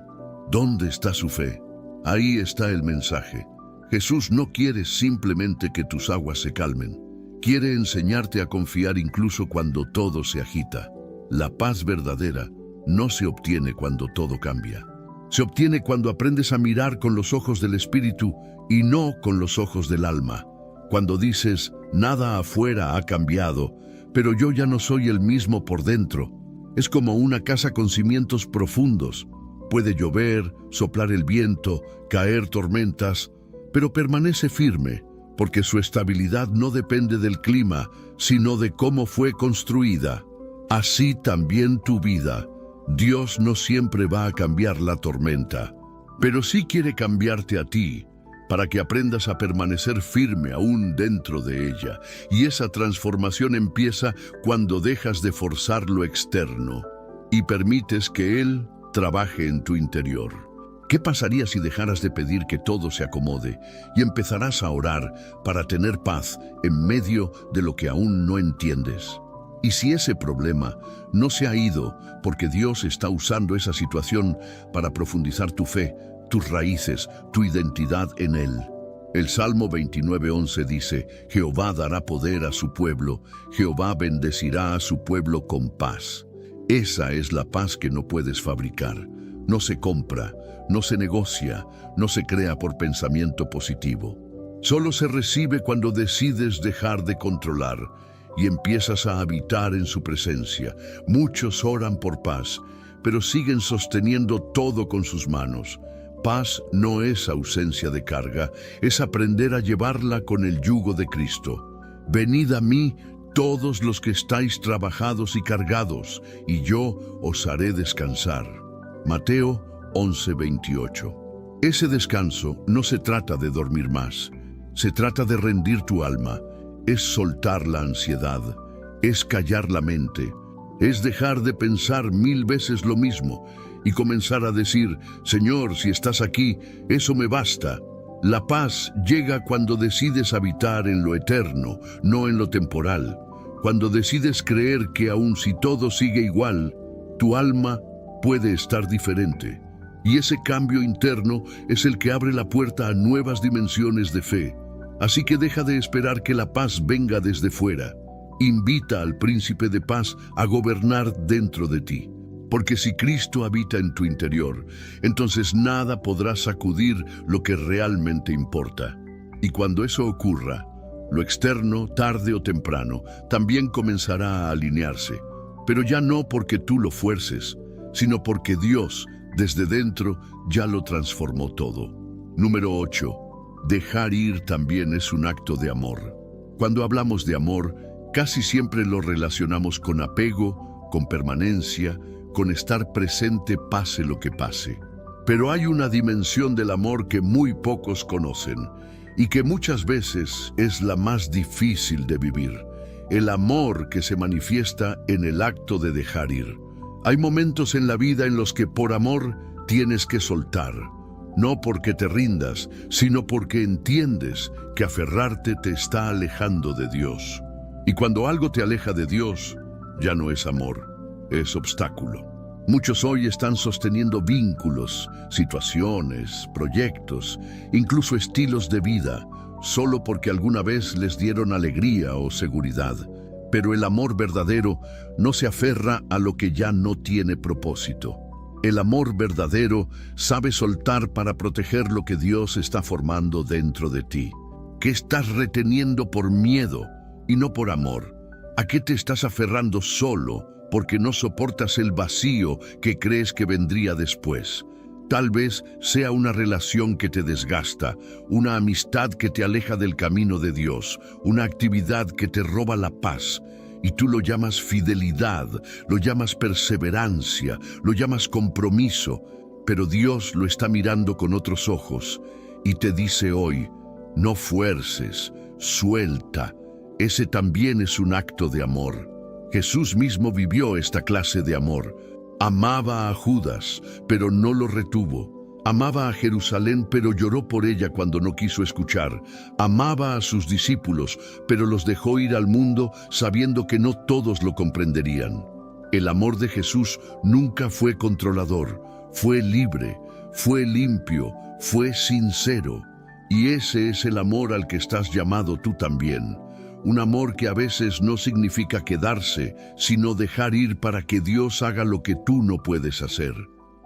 ¿Dónde está su fe? Ahí está el mensaje. Jesús no quiere simplemente que tus aguas se calmen. Quiere enseñarte a confiar incluso cuando todo se agita. La paz verdadera no se obtiene cuando todo cambia. Se obtiene cuando aprendes a mirar con los ojos del Espíritu y no con los ojos del alma. Cuando dices, nada afuera ha cambiado, pero yo ya no soy el mismo por dentro. Es como una casa con cimientos profundos. Puede llover, soplar el viento, caer tormentas, pero permanece firme, porque su estabilidad no depende del clima, sino de cómo fue construida. Así también tu vida. Dios no siempre va a cambiar la tormenta, pero sí quiere cambiarte a ti, para que aprendas a permanecer firme aún dentro de ella. Y esa transformación empieza cuando dejas de forzar lo externo y permites que Él trabaje en tu interior. ¿Qué pasaría si dejaras de pedir que todo se acomode y empezarás a orar para tener paz en medio de lo que aún no entiendes? Y si ese problema no se ha ido porque Dios está usando esa situación para profundizar tu fe, tus raíces, tu identidad en Él. El Salmo 29:11 dice: Jehová dará poder a su pueblo, Jehová bendecirá a su pueblo con paz. Esa es la paz que no puedes fabricar. No se compra, no se negocia, no se crea por pensamiento positivo. Solo se recibe cuando decides dejar de controlar y empiezas a habitar en su presencia. Muchos oran por paz, pero siguen sosteniendo todo con sus manos. Paz no es ausencia de carga, es aprender a llevarla con el yugo de Cristo. Venid a mí todos los que estáis trabajados y cargados, y yo os haré descansar. Mateo 11:28. Ese descanso no se trata de dormir más, se trata de rendir tu alma, es soltar la ansiedad, es callar la mente, es dejar de pensar 1000 veces lo mismo y comenzar a decir: Señor, si estás aquí, eso me basta. La paz llega cuando decides habitar en lo eterno, no en lo temporal. Cuando decides creer que aun si todo sigue igual, tu alma puede estar diferente. Y ese cambio interno es el que abre la puerta a nuevas dimensiones de fe. Así que deja de esperar que la paz venga desde fuera. Invita al Príncipe de Paz a gobernar dentro de ti. Porque si Cristo habita en tu interior, entonces nada podrá sacudir lo que realmente importa. Y cuando eso ocurra, lo externo, tarde o temprano, también comenzará a alinearse. Pero ya no porque tú lo fuerces, sino porque Dios, desde dentro, ya lo transformó todo. Número 8. Dejar ir también es un acto de amor. Cuando hablamos de amor, casi siempre lo relacionamos con apego, con permanencia, con estar presente pase lo que pase. Pero hay una dimensión del amor que muy pocos conocen y que muchas veces es la más difícil de vivir. El amor que se manifiesta en el acto de dejar ir. Hay momentos en la vida en los que por amor tienes que soltar. No porque te rindas, sino porque entiendes que aferrarte te está alejando de Dios. Y cuando algo te aleja de Dios, ya no es amor, es obstáculo. Muchos hoy están sosteniendo vínculos, situaciones, proyectos, incluso estilos de vida, solo porque alguna vez les dieron alegría o seguridad. Pero el amor verdadero no se aferra a lo que ya no tiene propósito. El amor verdadero sabe soltar para proteger lo que Dios está formando dentro de ti. ¿Qué estás reteniendo por miedo y no por amor? ¿A qué te estás aferrando solo porque no soportas el vacío que crees que vendría después? Tal vez sea una relación que te desgasta, una amistad que te aleja del camino de Dios, una actividad que te roba la paz. Y tú lo llamas fidelidad, lo llamas perseverancia, lo llamas compromiso, pero Dios lo está mirando con otros ojos y te dice hoy: no fuerces, suelta. Ese también es un acto de amor. Jesús mismo vivió esta clase de amor. Amaba a Judas, pero no lo retuvo. Amaba a Jerusalén, pero lloró por ella cuando no quiso escuchar. Amaba a sus discípulos, pero los dejó ir al mundo sabiendo que no todos lo comprenderían. El amor de Jesús nunca fue controlador, fue libre, fue limpio, fue sincero. Y ese es el amor al que estás llamado tú también. Un amor que a veces no significa quedarse, sino dejar ir para que Dios haga lo que tú no puedes hacer.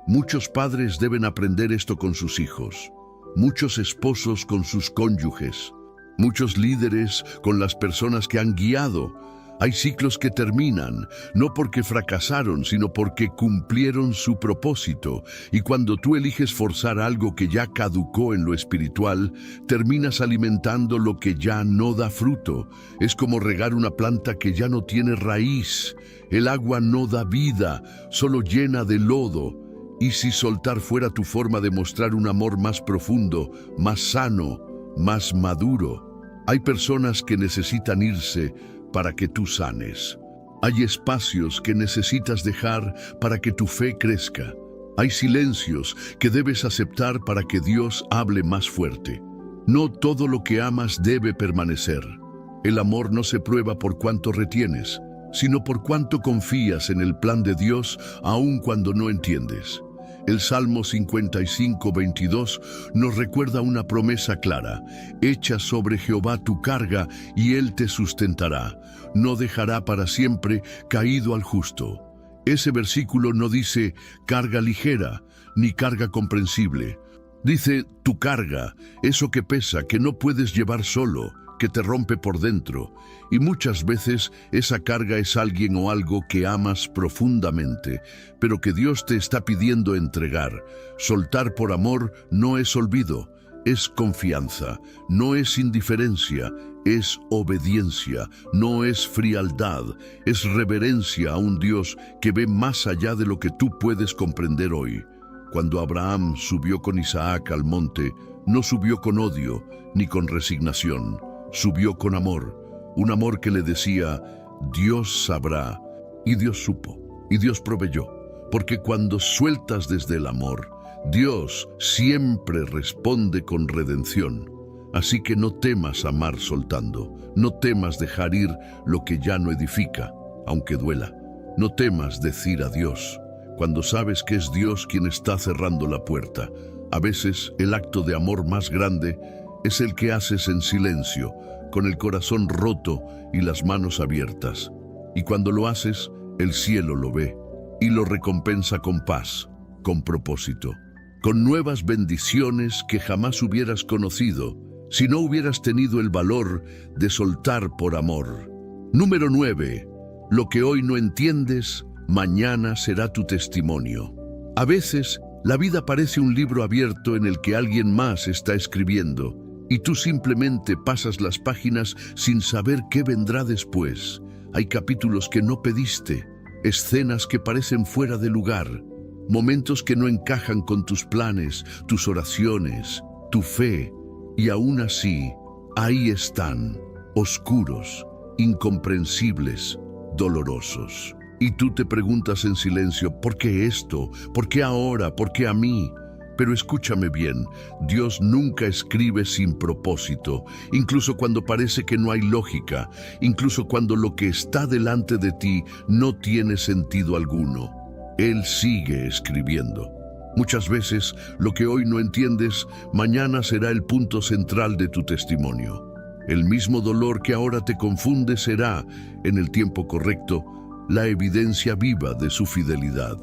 Muchos padres deben aprender esto con sus hijos, muchos esposos con sus cónyuges, muchos líderes con las personas que han guiado. Hay ciclos que terminan, no porque fracasaron, sino porque cumplieron su propósito. Y cuando tú eliges forzar algo que ya caducó en lo espiritual, terminas alimentando lo que ya no da fruto. Es como regar una planta que ya no tiene raíz. El agua no da vida, solo llena de lodo. Y si soltar fuera tu forma de mostrar un amor más profundo, más sano, más maduro? Hay personas que necesitan irse para que tú sanes. Hay espacios que necesitas dejar para que tu fe crezca. Hay silencios que debes aceptar para que Dios hable más fuerte. No todo lo que amas debe permanecer. El amor no se prueba por cuánto retienes, sino por cuánto confías en el plan de Dios aun cuando no entiendes. El Salmo 55:22 nos recuerda una promesa clara: echa sobre Jehová tu carga y Él te sustentará. No dejará para siempre caído al justo. Ese versículo no dice carga ligera ni carga comprensible. Dice tu carga, eso que pesa, que no puedes llevar solo, que te rompe por dentro. Y muchas veces esa carga es alguien o algo que amas profundamente, pero que Dios te está pidiendo entregar. Soltar por amor no es olvido, es confianza, no es indiferencia, es obediencia, no es frialdad, es reverencia a un Dios que ve más allá de lo que tú puedes comprender hoy. Cuando Abraham subió con Isaac al monte, no subió con odio ni con resignación, subió con amor. Un amor que le decía, Dios sabrá, y Dios supo, y Dios proveyó. Porque cuando sueltas desde el amor, Dios siempre responde con redención. Así que no temas amar soltando, no temas dejar ir lo que ya no edifica, aunque duela. No temas decir adiós, cuando sabes que es Dios quien está cerrando la puerta. A veces el acto de amor más grande es el que haces en silencio, con el corazón roto y las manos abiertas. Y cuando lo haces, el cielo lo ve y lo recompensa con paz, con propósito, con nuevas bendiciones que jamás hubieras conocido si no hubieras tenido el valor de soltar por amor. Número 9. Lo que hoy no entiendes, mañana será tu testimonio. A veces, la vida parece un libro abierto en el que alguien más está escribiendo, y tú simplemente pasas las páginas sin saber qué vendrá después. Hay capítulos que no pediste, escenas que parecen fuera de lugar, momentos que no encajan con tus planes, tus oraciones, tu fe, y aún así, ahí están, oscuros, incomprensibles, dolorosos. Y tú te preguntas en silencio, ¿por qué esto? ¿Por qué ahora? ¿Por qué a mí? Pero escúchame bien, Dios nunca escribe sin propósito, incluso cuando parece que no hay lógica, incluso cuando lo que está delante de ti no tiene sentido alguno. Él sigue escribiendo. Muchas veces, lo que hoy no entiendes, mañana será el punto central de tu testimonio. El mismo dolor que ahora te confunde será, en el tiempo correcto, la evidencia viva de su fidelidad.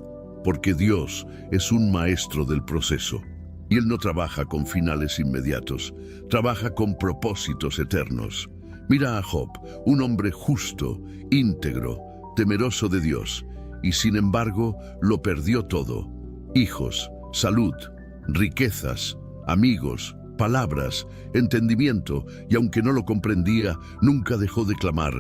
Porque Dios es un maestro del proceso. Y Él no trabaja con finales inmediatos, trabaja con propósitos eternos. Mira a Job, un hombre justo, íntegro, temeroso de Dios, y sin embargo lo perdió todo. Hijos, salud, riquezas, amigos, palabras, entendimiento, y aunque no lo comprendía, nunca dejó de clamar,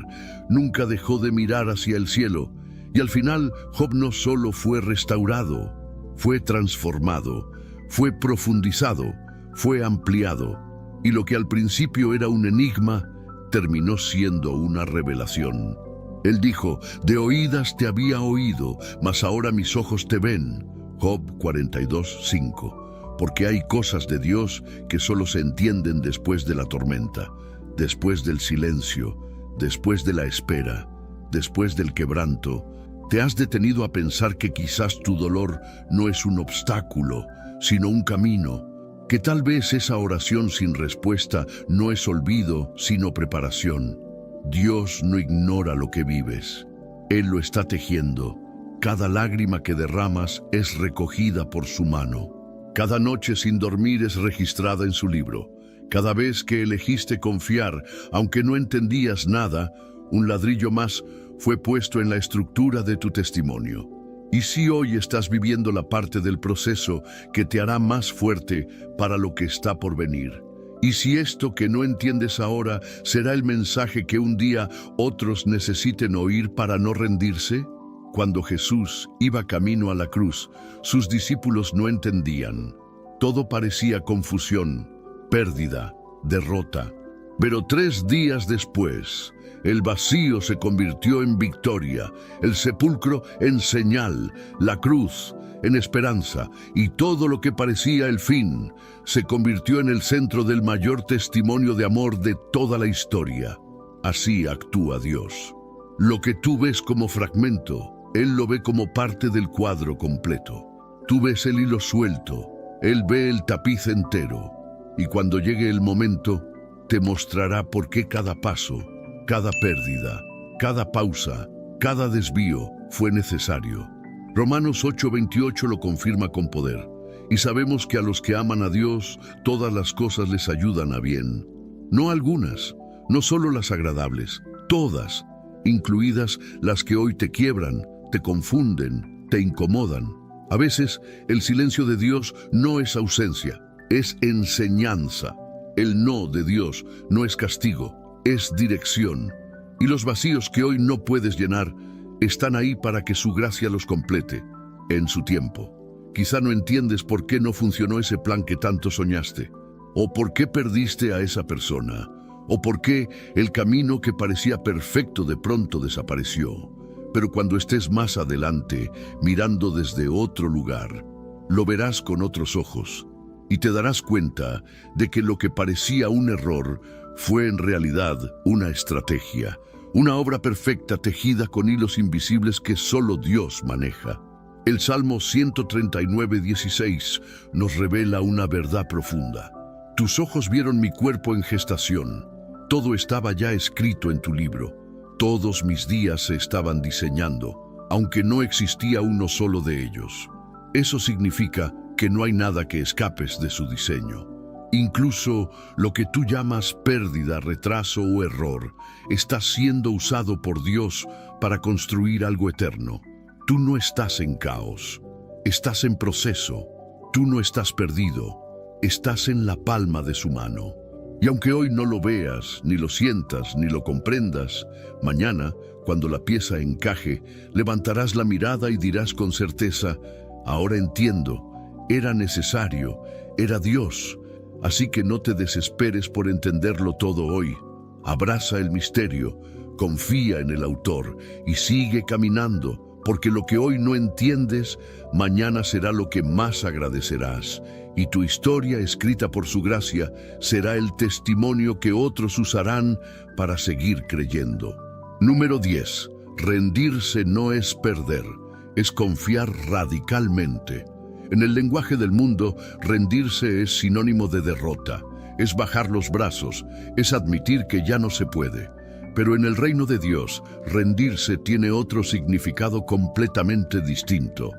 nunca dejó de mirar hacia el cielo. Y al final, Job no solo fue restaurado, fue transformado, fue profundizado, fue ampliado. Y lo que al principio era un enigma, terminó siendo una revelación. Él dijo, de oídas te había oído, mas ahora mis ojos te ven. Job 42:5. Porque hay cosas de Dios que solo se entienden después de la tormenta, después del silencio, después de la espera, después del quebranto. ¿Te has detenido a pensar que quizás tu dolor no es un obstáculo, sino un camino? Que tal vez esa oración sin respuesta no es olvido, sino preparación. Dios no ignora lo que vives. Él lo está tejiendo. Cada lágrima que derramas es recogida por su mano. Cada noche sin dormir es registrada en su libro. Cada vez que elegiste confiar, aunque no entendías nada, Un ladrillo más fue puesto en la estructura de tu testimonio. Y si hoy estás viviendo la parte del proceso que te hará más fuerte para lo que está por venir. Y si esto que no entiendes ahora será el mensaje que un día otros necesiten oír para no rendirse. Cuando Jesús iba camino a la cruz, sus discípulos no entendían. Todo parecía confusión, pérdida, derrota. Pero 3 días después, el vacío se convirtió en victoria, el sepulcro en señal, la cruz en esperanza, y todo lo que parecía el fin se convirtió en el centro del mayor testimonio de amor de toda la historia. Así actúa Dios. Lo que tú ves como fragmento, Él lo ve como parte del cuadro completo. Tú ves el hilo suelto, Él ve el tapiz entero, y cuando llegue el momento, te mostrará por qué cada paso, cada pérdida, cada pausa, cada desvío fue necesario. Romanos 8:28 lo confirma con poder, y sabemos que a los que aman a Dios, todas las cosas les ayudan a bien. No algunas, no solo las agradables, todas, incluidas las que hoy te quiebran, te confunden, te incomodan. A veces, el silencio de Dios no es ausencia, es enseñanza. El no de Dios no es castigo, es dirección. Y los vacíos que hoy no puedes llenar están ahí para que su gracia los complete, en su tiempo. Quizá no entiendes por qué no funcionó ese plan que tanto soñaste, o por qué perdiste a esa persona, o por qué el camino que parecía perfecto de pronto desapareció. Pero cuando estés más adelante, mirando desde otro lugar, lo verás con otros ojos, y te darás cuenta de que lo que parecía un error fue en realidad una estrategia, una obra perfecta tejida con hilos invisibles que solo Dios maneja. El Salmo 139:16 nos revela una verdad profunda. Tus ojos vieron mi cuerpo en gestación. Todo estaba ya escrito en tu libro. Todos mis días se estaban diseñando, aunque no existía uno solo de ellos. Eso significa que no hay nada que escapes de su diseño. Incluso lo que tú llamas pérdida, retraso o error está siendo usado por Dios para construir algo eterno. Tú no estás en caos, estás en proceso. Tú no estás perdido, estás en la palma de su mano. Y aunque hoy no lo veas, ni lo sientas, ni lo comprendas, mañana, cuando la pieza encaje, levantarás la mirada y dirás con certeza: ahora entiendo, era necesario, era Dios. Así que no te desesperes por entenderlo todo hoy. Abraza el misterio, confía en el autor y sigue caminando, porque lo que hoy no entiendes, mañana será lo que más agradecerás. Y tu historia, escrita por su gracia, será el testimonio que otros usarán para seguir creyendo. Número 10. Rendirse no es perder, es confiar radicalmente. En el lenguaje del mundo, rendirse es sinónimo de derrota, es bajar los brazos, es admitir que ya no se puede. Pero en el reino de Dios, rendirse tiene otro significado completamente distinto.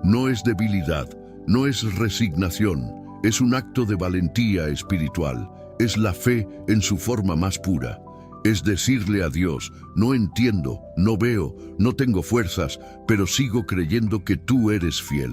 No es debilidad, no es resignación, es un acto de valentía espiritual, es la fe en su forma más pura. Es decirle a Dios: no entiendo, no veo, no tengo fuerzas, pero sigo creyendo que tú eres fiel.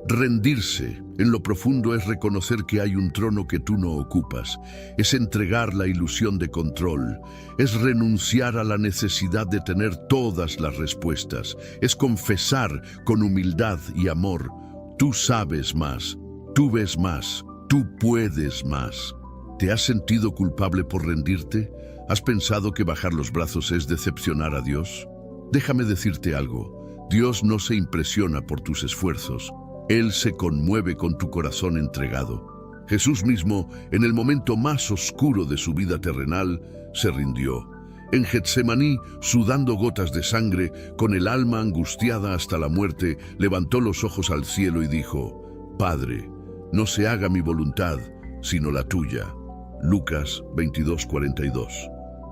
Rendirse, en lo profundo, es reconocer que hay un trono que tú no ocupas, es entregar la ilusión de control, es renunciar a la necesidad de tener todas las respuestas, es confesar con humildad y amor: tú sabes más, tú ves más, tú puedes más. ¿Te has sentido culpable por rendirte? ¿Has pensado que bajar los brazos es decepcionar a Dios? Déjame decirte algo: Dios no se impresiona por tus esfuerzos. Él se conmueve con tu corazón entregado. Jesús mismo, en el momento más oscuro de su vida terrenal, se rindió. En Getsemaní, sudando gotas de sangre, con el alma angustiada hasta la muerte, levantó los ojos al cielo y dijo: Padre, no se haga mi voluntad, sino la tuya. Lucas 22:42.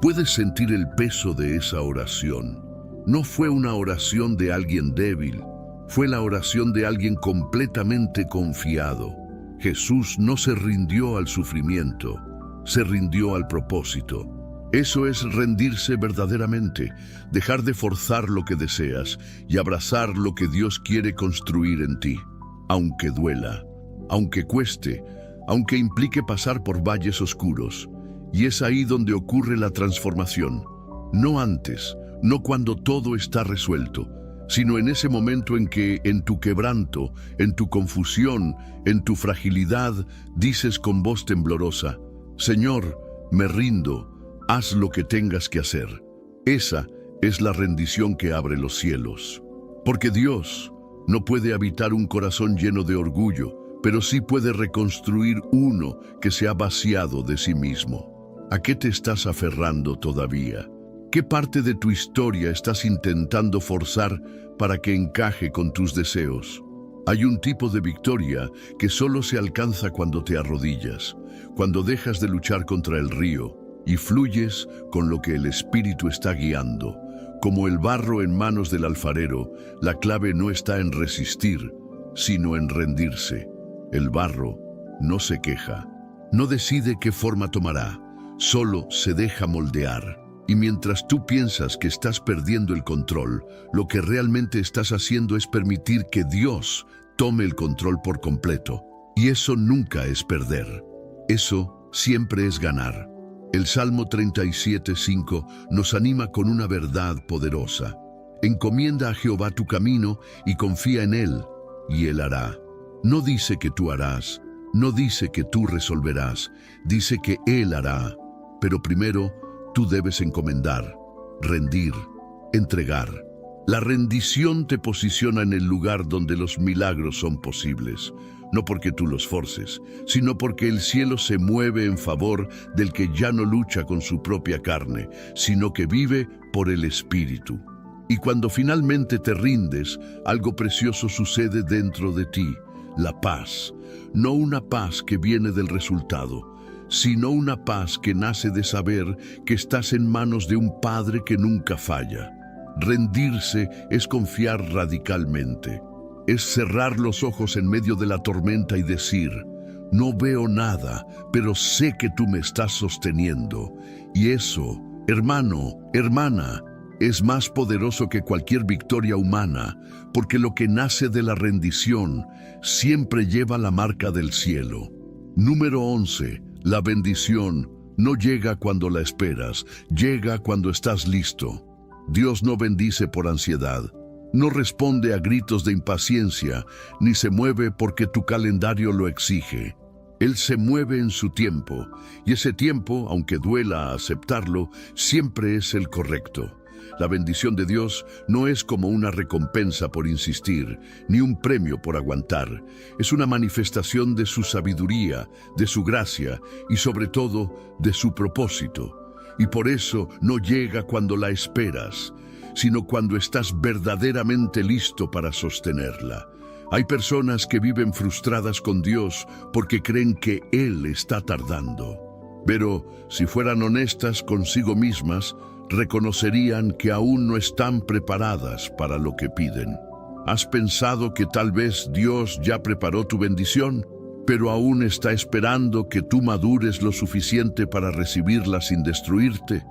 Puedes sentir el peso de esa oración. No fue una oración de alguien débil, fue la oración de alguien completamente confiado. Jesús no se rindió al sufrimiento, se rindió al propósito. Eso es rendirse verdaderamente, dejar de forzar lo que deseas y abrazar lo que Dios quiere construir en ti, aunque duela, aunque cueste, aunque implique pasar por valles oscuros. Y es ahí donde ocurre la transformación, no antes, no cuando todo está resuelto, sino en ese momento en que, en tu quebranto, en tu confusión, en tu fragilidad, dices con voz temblorosa: Señor, me rindo, haz lo que tengas que hacer. Esa es la rendición que abre los cielos. Porque Dios no puede habitar un corazón lleno de orgullo, pero sí puede reconstruir uno que se ha vaciado de sí mismo. ¿A qué te estás aferrando todavía? ¿Qué parte de tu historia estás intentando forzar para que encaje con tus deseos? Hay un tipo de victoria que solo se alcanza cuando te arrodillas, cuando dejas de luchar contra el río y fluyes con lo que el Espíritu está guiando. Como el barro en manos del alfarero, la clave no está en resistir, sino en rendirse. El barro no se queja, no decide qué forma tomará, solo se deja moldear. Y mientras tú piensas que estás perdiendo el control, lo que realmente estás haciendo es permitir que Dios tome el control por completo. Y eso nunca es perder. Eso siempre es ganar. El Salmo 37:5 nos anima con una verdad poderosa. Encomienda a Jehová tu camino y confía en Él, y Él hará. No dice que tú harás, no dice que tú resolverás, dice que Él hará. Pero primero, tú debes encomendar, rendir, entregar. La rendición te posiciona en el lugar donde los milagros son posibles, no porque tú los forces, sino porque el cielo se mueve en favor del que ya no lucha con su propia carne, sino que vive por el Espíritu. Y cuando finalmente te rindes, algo precioso sucede dentro de ti, la paz. No una paz que viene del resultado, sino una paz que nace de saber que estás en manos de un Padre que nunca falla. Rendirse es confiar radicalmente. Es cerrar los ojos en medio de la tormenta y decir: no veo nada, pero sé que tú me estás sosteniendo. Y eso, hermano, hermana, es más poderoso que cualquier victoria humana, porque lo que nace de la rendición siempre lleva la marca del cielo. Número 11. La bendición no llega cuando la esperas, llega cuando estás listo. Dios no bendice por ansiedad, no responde a gritos de impaciencia, ni se mueve porque tu calendario lo exige. Él se mueve en su tiempo, y ese tiempo, aunque duela aceptarlo, siempre es el correcto. La bendición de Dios no es como una recompensa por insistir, ni un premio por aguantar. Es una manifestación de su sabiduría, de su gracia y sobre todo de su propósito. Y por eso no llega cuando la esperas, sino cuando estás verdaderamente listo para sostenerla. Hay personas que viven frustradas con Dios porque creen que Él está tardando. Pero si fueran honestas consigo mismas, reconocerían que aún no están preparadas para lo que piden. ¿Has pensado que tal vez Dios ya preparó tu bendición, pero aún está esperando que tú madures lo suficiente para recibirla sin destruirte?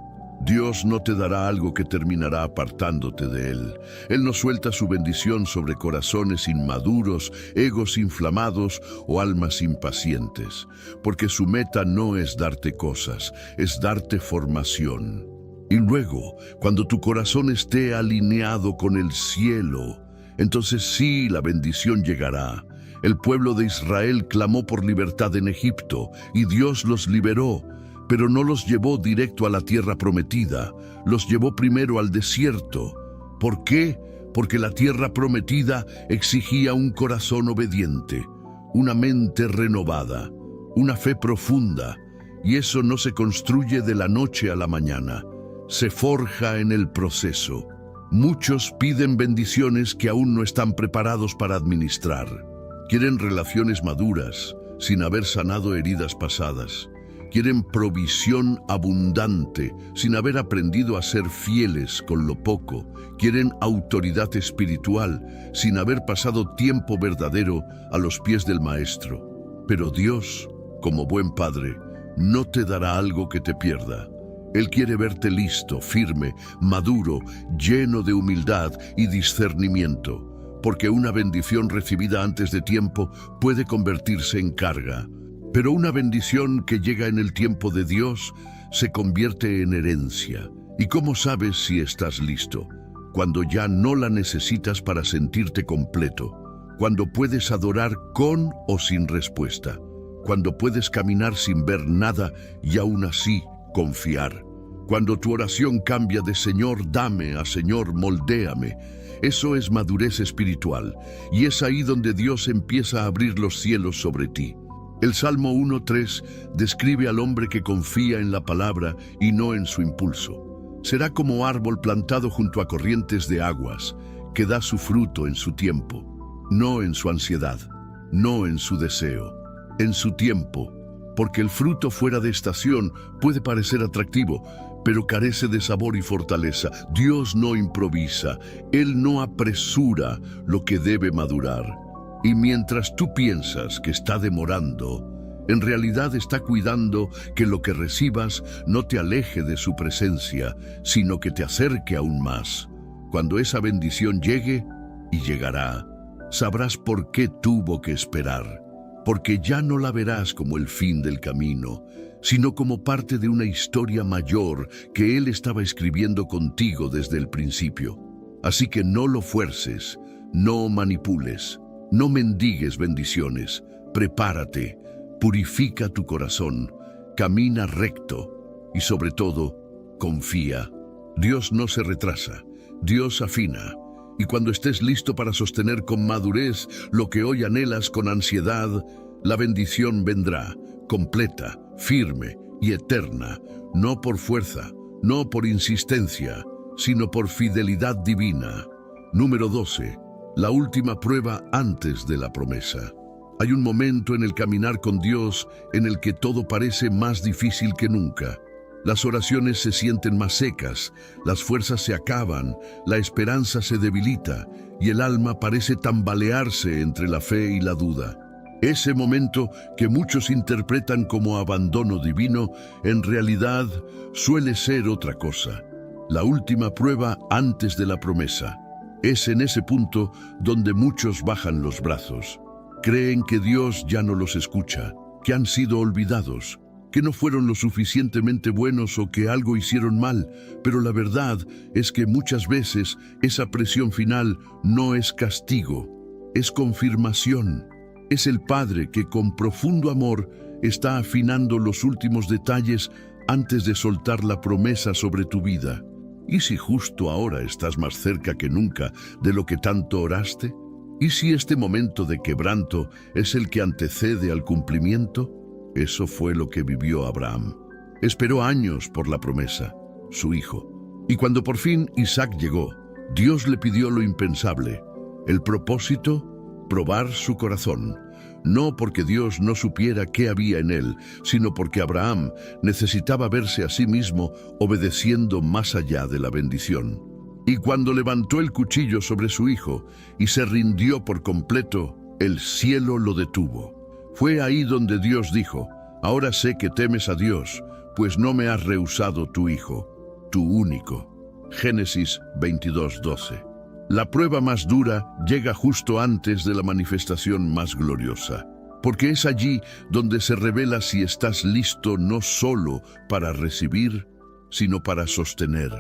Dios no te dará algo que terminará apartándote de Él. Él no suelta su bendición sobre corazones inmaduros, egos inflamados o almas impacientes, porque su meta no es darte cosas, es darte formación. Y luego, cuando tu corazón esté alineado con el cielo, entonces sí, la bendición llegará. El pueblo de Israel clamó por libertad en Egipto, y Dios los liberó, pero no los llevó directo a la tierra prometida, los llevó primero al desierto. ¿Por qué? Porque la tierra prometida exigía un corazón obediente, una mente renovada, una fe profunda, y eso no se construye de la noche a la mañana. Se forja en el proceso. Muchos piden bendiciones que aún no están preparados para administrar. Quieren relaciones maduras, sin haber sanado heridas pasadas. Quieren provisión abundante, sin haber aprendido a ser fieles con lo poco. Quieren autoridad espiritual, sin haber pasado tiempo verdadero a los pies del Maestro. Pero Dios, como buen Padre, no te dará algo que te pierda. Él quiere verte listo, firme, maduro, lleno de humildad y discernimiento, porque una bendición recibida antes de tiempo puede convertirse en carga. Pero una bendición que llega en el tiempo de Dios se convierte en herencia. ¿Y cómo sabes si estás listo? Cuando ya no la necesitas para sentirte completo, cuando puedes adorar con o sin respuesta, cuando puedes caminar sin ver nada y aún así confiar, cuando tu oración cambia de Señor, dame a Señor, moldéame. Eso es madurez espiritual, y es ahí donde Dios empieza a abrir los cielos sobre ti. El Salmo 1:3 describe al hombre que confía en la palabra y no en su impulso. Será como árbol plantado junto a corrientes de aguas, que da su fruto en su tiempo, no en su ansiedad, no en su deseo, en su tiempo, porque el fruto fuera de estación puede parecer atractivo, pero carece de sabor y fortaleza. Dios no improvisa, Él no apresura lo que debe madurar. Y mientras tú piensas que está demorando, en realidad está cuidando que lo que recibas no te aleje de su presencia, sino que te acerque aún más. Cuando esa bendición llegue, y llegará, sabrás por qué tuvo que esperar, porque ya no la verás como el fin del camino, sino como parte de una historia mayor que Él estaba escribiendo contigo desde el principio. Así que no lo fuerces, no manipules, no mendigues bendiciones, prepárate, purifica tu corazón, camina recto y sobre todo, confía. Dios no se retrasa, Dios afina. Y cuando estés listo para sostener con madurez lo que hoy anhelas con ansiedad, la bendición vendrá, completa, firme y eterna, no por fuerza, no por insistencia, sino por fidelidad divina. Número 12. La última prueba antes de la promesa. Hay un momento en el caminar con Dios en el que todo parece más difícil que nunca. Las oraciones se sienten más secas, las fuerzas se acaban, la esperanza se debilita y el alma parece tambalearse entre la fe y la duda. Ese momento que muchos interpretan como abandono divino, en realidad suele ser otra cosa. La última prueba antes de la promesa. Es en ese punto donde muchos bajan los brazos. Creen que Dios ya no los escucha, que han sido olvidados, que no fueron lo suficientemente buenos o que algo hicieron mal, pero la verdad es que muchas veces esa presión final no es castigo, es confirmación. Es el Padre que con profundo amor está afinando los últimos detalles antes de soltar la promesa sobre tu vida. ¿Y si justo ahora estás más cerca que nunca de lo que tanto oraste? ¿Y si este momento de quebranto es el que antecede al cumplimiento? Eso fue lo que vivió Abraham. Esperó años por la promesa, su hijo. Y cuando por fin Isaac llegó, Dios le pidió lo impensable. El propósito, probar su corazón. No porque Dios no supiera qué había en él, sino porque Abraham necesitaba verse a sí mismo obedeciendo más allá de la bendición. Y cuando levantó el cuchillo sobre su hijo y se rindió por completo, el cielo lo detuvo. Fue ahí donde Dios dijo: ahora sé que temes a Dios, pues no me has rehusado tu hijo, tu único. Génesis 22:12. La prueba más dura llega justo antes de la manifestación más gloriosa, porque es allí donde se revela si estás listo no solo para recibir, sino para sostener.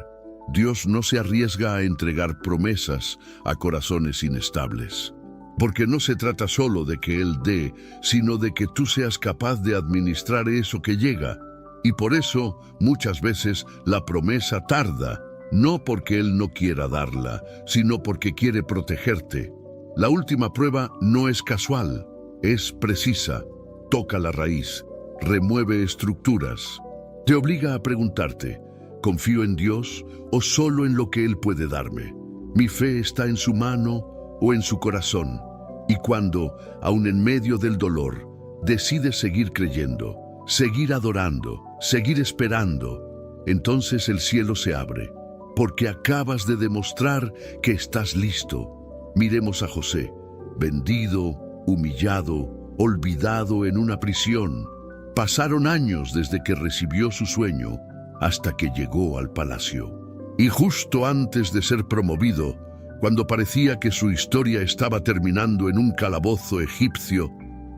Dios no se arriesga a entregar promesas a corazones inestables, porque no se trata solo de que Él dé, sino de que tú seas capaz de administrar eso que llega. Y por eso, muchas veces, la promesa tarda, no porque Él no quiera darla, sino porque quiere protegerte. La última prueba no es casual, es precisa, toca la raíz, remueve estructuras. Te obliga a preguntarte: ¿confío en Dios o solo en lo que Él puede darme? ¿Mi fe está en su mano o en su corazón? Y cuando, aun en medio del dolor, decides seguir creyendo, seguir adorando, seguir esperando, entonces el cielo se abre, porque acabas de demostrar que estás listo. Miremos a José, vendido, humillado, olvidado en una prisión. Pasaron años desde que recibió su sueño, hasta que llegó al palacio. Y justo antes de ser promovido, cuando parecía que su historia estaba terminando en un calabozo egipcio,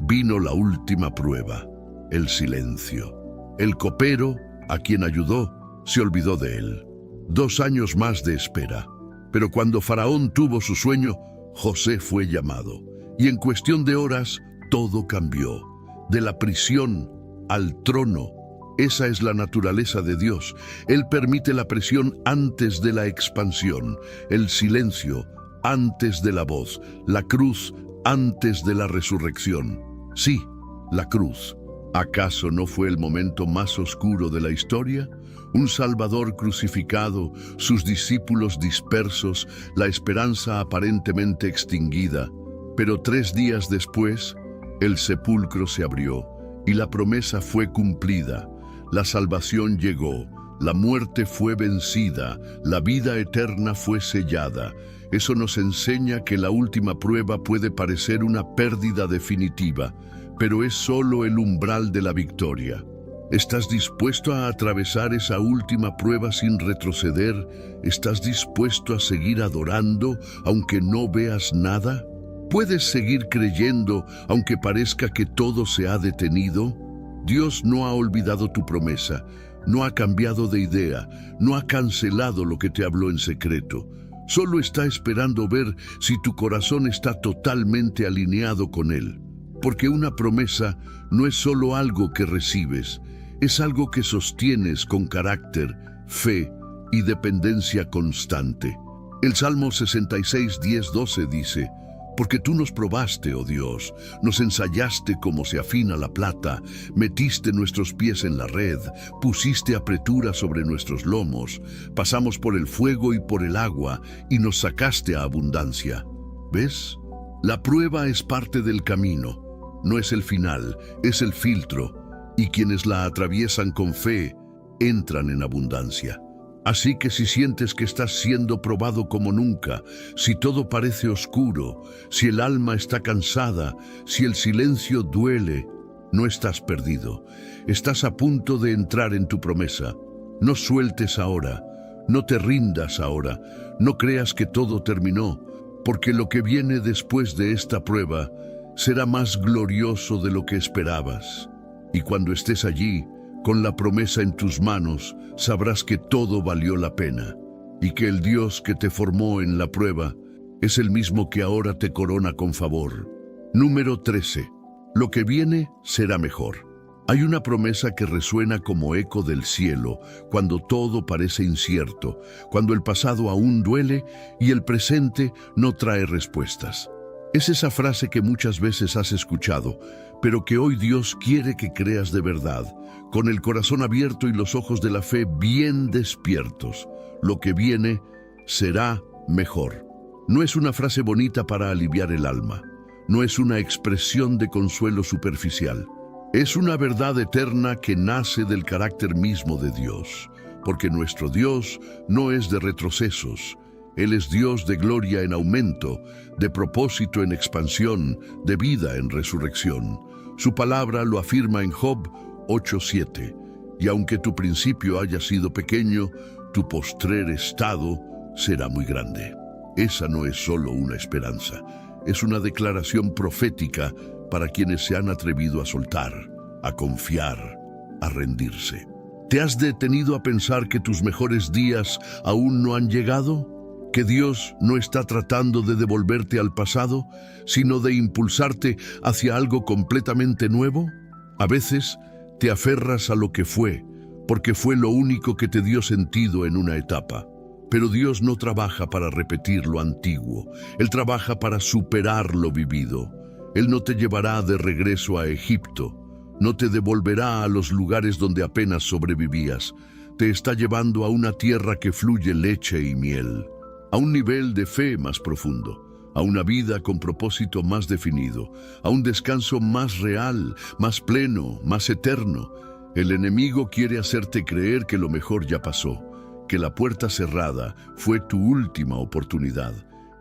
vino la última prueba, el silencio. El copero, a quien ayudó, se olvidó de él. 2 años más de espera. Pero cuando Faraón tuvo su sueño, José fue llamado. Y en cuestión de horas, todo cambió. De la prisión al trono. Esa es la naturaleza de Dios. Él permite la presión antes de la expansión, el silencio antes de la voz, la cruz antes de la resurrección. Sí, la cruz. ¿Acaso no fue el momento más oscuro de la historia? Un Salvador crucificado, sus discípulos dispersos, la esperanza aparentemente extinguida. Pero 3 días después, el sepulcro se abrió y la promesa fue cumplida. La salvación llegó, la muerte fue vencida, la vida eterna fue sellada. Eso nos enseña que la última prueba puede parecer una pérdida definitiva, pero es solo el umbral de la victoria. ¿Estás dispuesto a atravesar esa última prueba sin retroceder? ¿Estás dispuesto a seguir adorando aunque no veas nada? ¿Puedes seguir creyendo aunque parezca que todo se ha detenido? Dios no ha olvidado tu promesa, no ha cambiado de idea, no ha cancelado lo que te habló en secreto. Solo está esperando ver si tu corazón está totalmente alineado con Él. Porque una promesa no es solo algo que recibes, es algo que sostienes con carácter, fe y dependencia constante. El Salmo 66, 10, 12 dice: porque tú nos probaste, oh Dios, nos ensayaste como se afina la plata, metiste nuestros pies en la red, pusiste apretura sobre nuestros lomos, pasamos por el fuego y por el agua, y nos sacaste a abundancia. ¿Ves? La prueba es parte del camino, no es el final, es el filtro, y quienes la atraviesan con fe, entran en abundancia. Así que si sientes que estás siendo probado como nunca, si todo parece oscuro, si el alma está cansada, si el silencio duele, no estás perdido. Estás a punto de entrar en tu promesa. No sueltes ahora, no te rindas ahora, no creas que todo terminó, porque lo que viene después de esta prueba será más glorioso de lo que esperabas. Y cuando estés allí, con la promesa en tus manos, sabrás que todo valió la pena y que el Dios que te formó en la prueba es el mismo que ahora te corona con favor. Número 13. Lo que viene será mejor. Hay una promesa que resuena como eco del cielo cuando todo parece incierto, cuando el pasado aún duele y el presente no trae respuestas. Es esa frase que muchas veces has escuchado, pero que hoy Dios quiere que creas de verdad, con el corazón abierto y los ojos de la fe bien despiertos. Lo que viene será mejor. No es una frase bonita para aliviar el alma, no es una expresión de consuelo superficial. Es una verdad eterna que nace del carácter mismo de Dios, porque nuestro Dios no es de retrocesos. Él es Dios de gloria en aumento, de propósito en expansión, de vida en resurrección. Su palabra lo afirma en Job 8:7. Y aunque tu principio haya sido pequeño, tu postrer estado será muy grande. Esa no es solo una esperanza, es una declaración profética para quienes se han atrevido a soltar, a confiar, a rendirse. ¿Te has detenido a pensar que tus mejores días aún no han llegado? ¿Que Dios no está tratando de devolverte al pasado, sino de impulsarte hacia algo completamente nuevo? A veces te aferras a lo que fue, porque fue lo único que te dio sentido en una etapa. Pero Dios no trabaja para repetir lo antiguo, Él trabaja para superar lo vivido. Él no te llevará de regreso a Egipto, no te devolverá a los lugares donde apenas sobrevivías. Te está llevando a una tierra que fluye leche y miel, a un nivel de fe más profundo, a una vida con propósito más definido, a un descanso más real, más pleno, más eterno. El enemigo quiere hacerte creer que lo mejor ya pasó, que la puerta cerrada fue tu última oportunidad,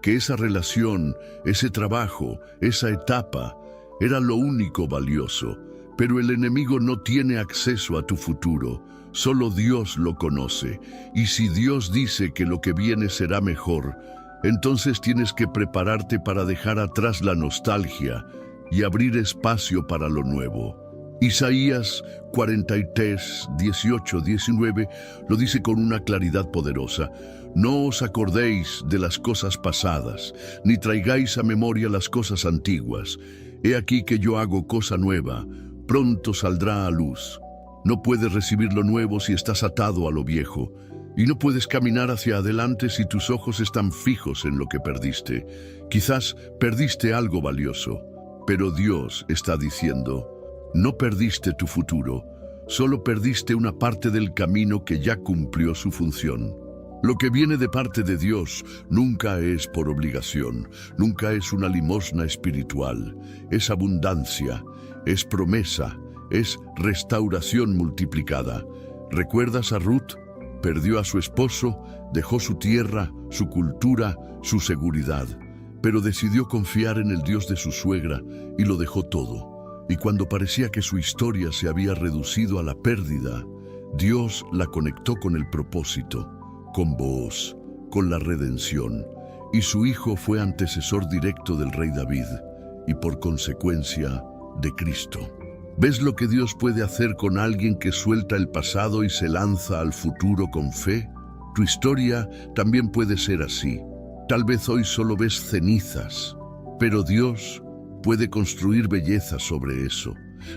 que esa relación, ese trabajo, esa etapa era lo único valioso. Pero el enemigo no tiene acceso a tu futuro, Solo Dios lo conoce. Y si Dios dice que lo que viene será mejor, entonces tienes que prepararte para dejar atrás la nostalgia y abrir espacio para lo nuevo. Isaías 43, 18, 19 lo dice con una claridad poderosa. No os acordéis de las cosas pasadas, ni traigáis a memoria las cosas antiguas. He aquí que yo hago cosa nueva, pronto saldrá a luz. No puedes recibir lo nuevo si estás atado a lo viejo, y no puedes caminar hacia adelante si tus ojos están fijos en lo que perdiste. Quizás perdiste algo valioso, pero Dios está diciendo: no perdiste tu futuro, solo perdiste una parte del camino que ya cumplió su función. Lo que viene de parte de Dios nunca es por obligación, nunca es una limosna espiritual, es abundancia, es promesa, es restauración multiplicada. ¿Recuerdas a Ruth? Perdió a su esposo, dejó su tierra, su cultura, su seguridad, pero decidió confiar en el Dios de su suegra y lo dejó todo. Y cuando parecía que su historia se había reducido a la pérdida, Dios la conectó con el propósito, con Booz, con la redención, y su hijo fue antecesor directo del rey David, y por consecuencia de Cristo. ¿Ves lo que Dios puede hacer con alguien que suelta el pasado y se lanza al futuro con fe? Tu historia también puede ser así. Tal vez hoy solo ves cenizas, pero Dios puede construir belleza sobre eso.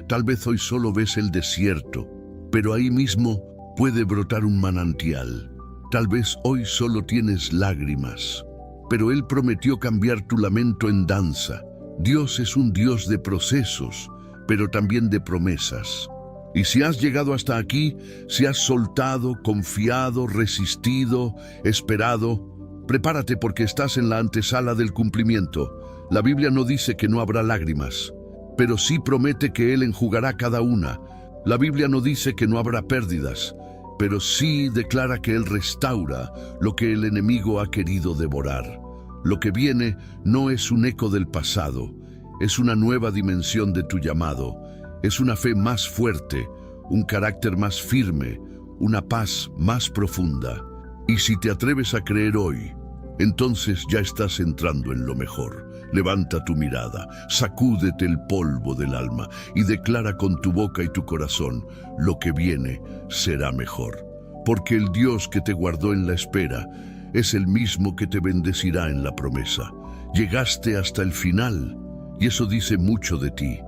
Tal vez hoy solo ves el desierto, pero ahí mismo puede brotar un manantial. Tal vez hoy solo tienes lágrimas, pero Él prometió cambiar tu lamento en danza. Dios es un Dios de procesos, pero también de promesas. Y si has llegado hasta aquí, si has soltado, confiado, resistido, esperado, prepárate porque estás en la antesala del cumplimiento. La Biblia no dice que no habrá lágrimas, pero sí promete que Él enjugará cada una. La Biblia no dice que no habrá pérdidas, pero sí declara que Él restaura lo que el enemigo ha querido devorar. Lo que viene no es un eco del pasado, es una nueva dimensión de tu llamado, es una fe más fuerte, un carácter más firme, una paz más profunda. Y si te atreves a creer hoy, entonces ya estás entrando en lo mejor. Levanta tu mirada, sacúdete el polvo del alma y declara con tu boca y tu corazón: lo que viene será mejor. Porque el Dios que te guardó en la espera es el mismo que te bendecirá en la promesa. Llegaste hasta el final y eso dice mucho de ti.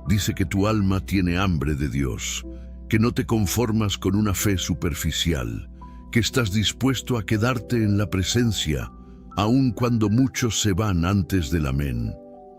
Dice que tu alma tiene hambre de Dios, que no te conformas con una fe superficial, que estás dispuesto a quedarte en la presencia, aun cuando muchos se van antes del amén.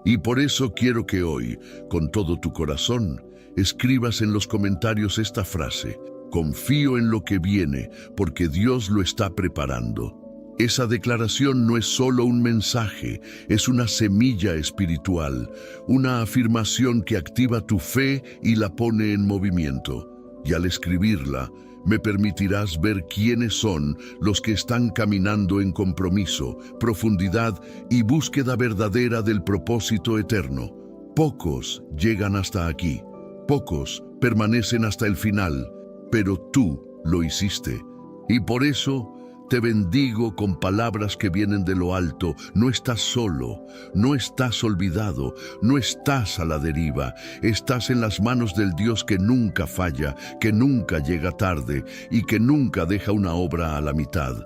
Y por eso quiero que hoy, con todo tu corazón, escribas en los comentarios esta frase: confío en lo que viene, porque Dios lo está preparando. Esa declaración no es solo un mensaje, es una semilla espiritual, una afirmación que activa tu fe y la pone en movimiento. Y al escribirla, me permitirás ver quiénes son los que están caminando en compromiso, profundidad y búsqueda verdadera del propósito eterno. Pocos llegan hasta aquí, pocos permanecen hasta el final, pero tú lo hiciste. Y por eso te bendigo con palabras que vienen de lo alto. No estás solo, no estás olvidado, no estás a la deriva. Estás en las manos del Dios que nunca falla, que nunca llega tarde y que nunca deja una obra a la mitad.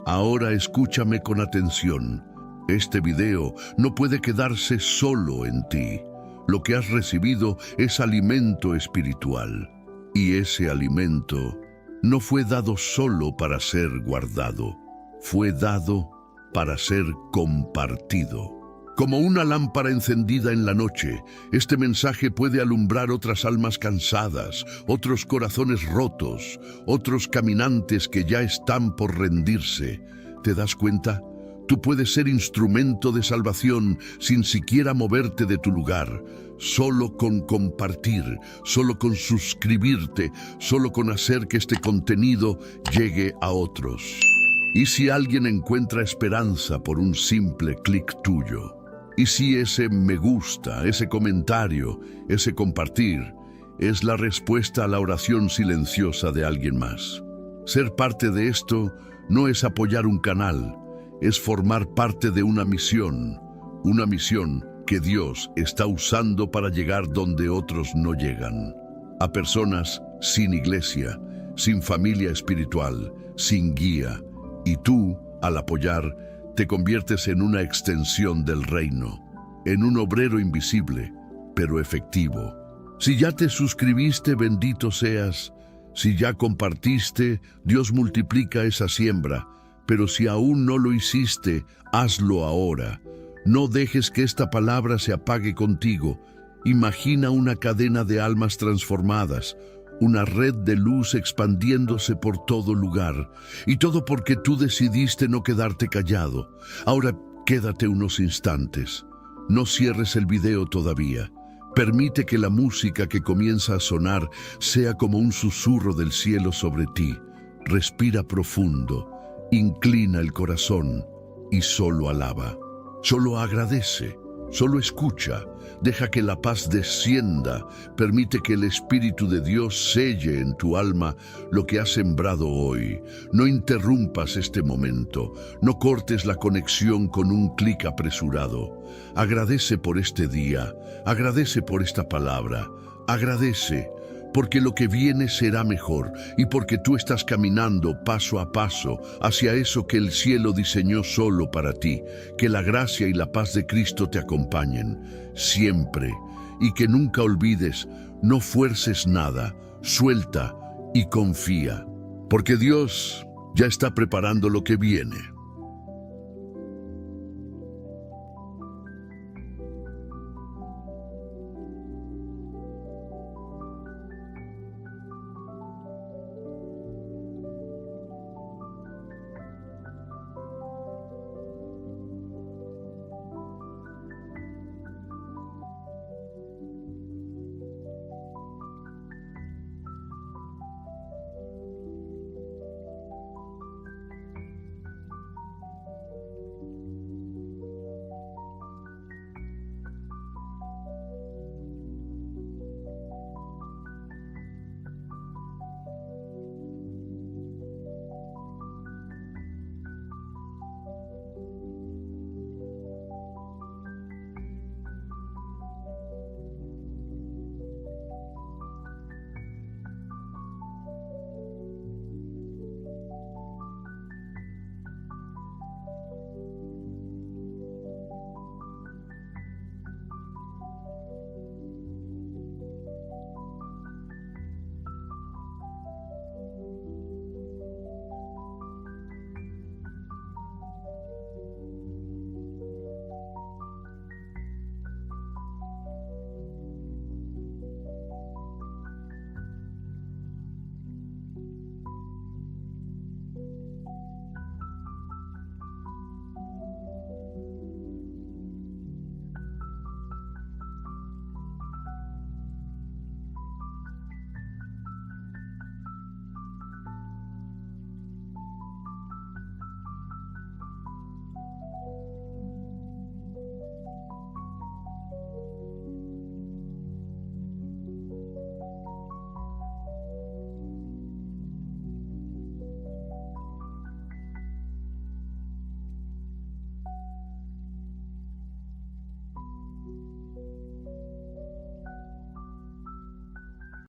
Ahora escúchame con atención. Este video no puede quedarse solo en ti. Lo que has recibido es alimento espiritual. Y ese alimento no fue dado solo para ser guardado, fue dado para ser compartido. Como una lámpara encendida en la noche, este mensaje puede alumbrar otras almas cansadas, otros corazones rotos, otros caminantes que ya están por rendirse. ¿Te das cuenta? Tú puedes ser instrumento de salvación sin siquiera moverte de tu lugar. Solo con compartir, solo con suscribirte, solo con hacer que este contenido llegue a otros. ¿Y si alguien encuentra esperanza por un simple clic tuyo? ¿Y si ese me gusta, ese comentario, ese compartir, es la respuesta a la oración silenciosa de alguien más. Ser parte de esto no es apoyar un canal, es formar parte de una misión que Dios está usando para llegar donde otros no llegan. A personas sin iglesia, sin familia espiritual, sin guía. Y tú, al apoyar, te conviertes en una extensión del reino, en un obrero invisible, pero efectivo. Si ya te suscribiste, bendito seas. Si ya compartiste, Dios multiplica esa siembra. Pero si aún no lo hiciste, hazlo ahora. No dejes que esta palabra se apague contigo. Imagina una cadena de almas transformadas, una red de luz expandiéndose por todo lugar. Y todo porque tú decidiste no quedarte callado. Ahora quédate unos instantes. No cierres el video todavía. Permite que la música que comienza a sonar sea como un susurro del cielo sobre ti. Respira profundo, inclina el corazón y solo alaba. Solo agradece, solo escucha, deja que la paz descienda, permite que el Espíritu de Dios selle en tu alma lo que has sembrado hoy. No interrumpas este momento, no cortes la conexión con un clic apresurado. Agradece por este día, agradece por esta palabra, agradece, porque lo que viene será mejor y porque tú estás caminando paso a paso hacia eso que el cielo diseñó solo para ti. Que la gracia y la paz de Cristo te acompañen siempre y que nunca olvides, no fuerces nada, suelta y confía, porque Dios ya está preparando lo que viene.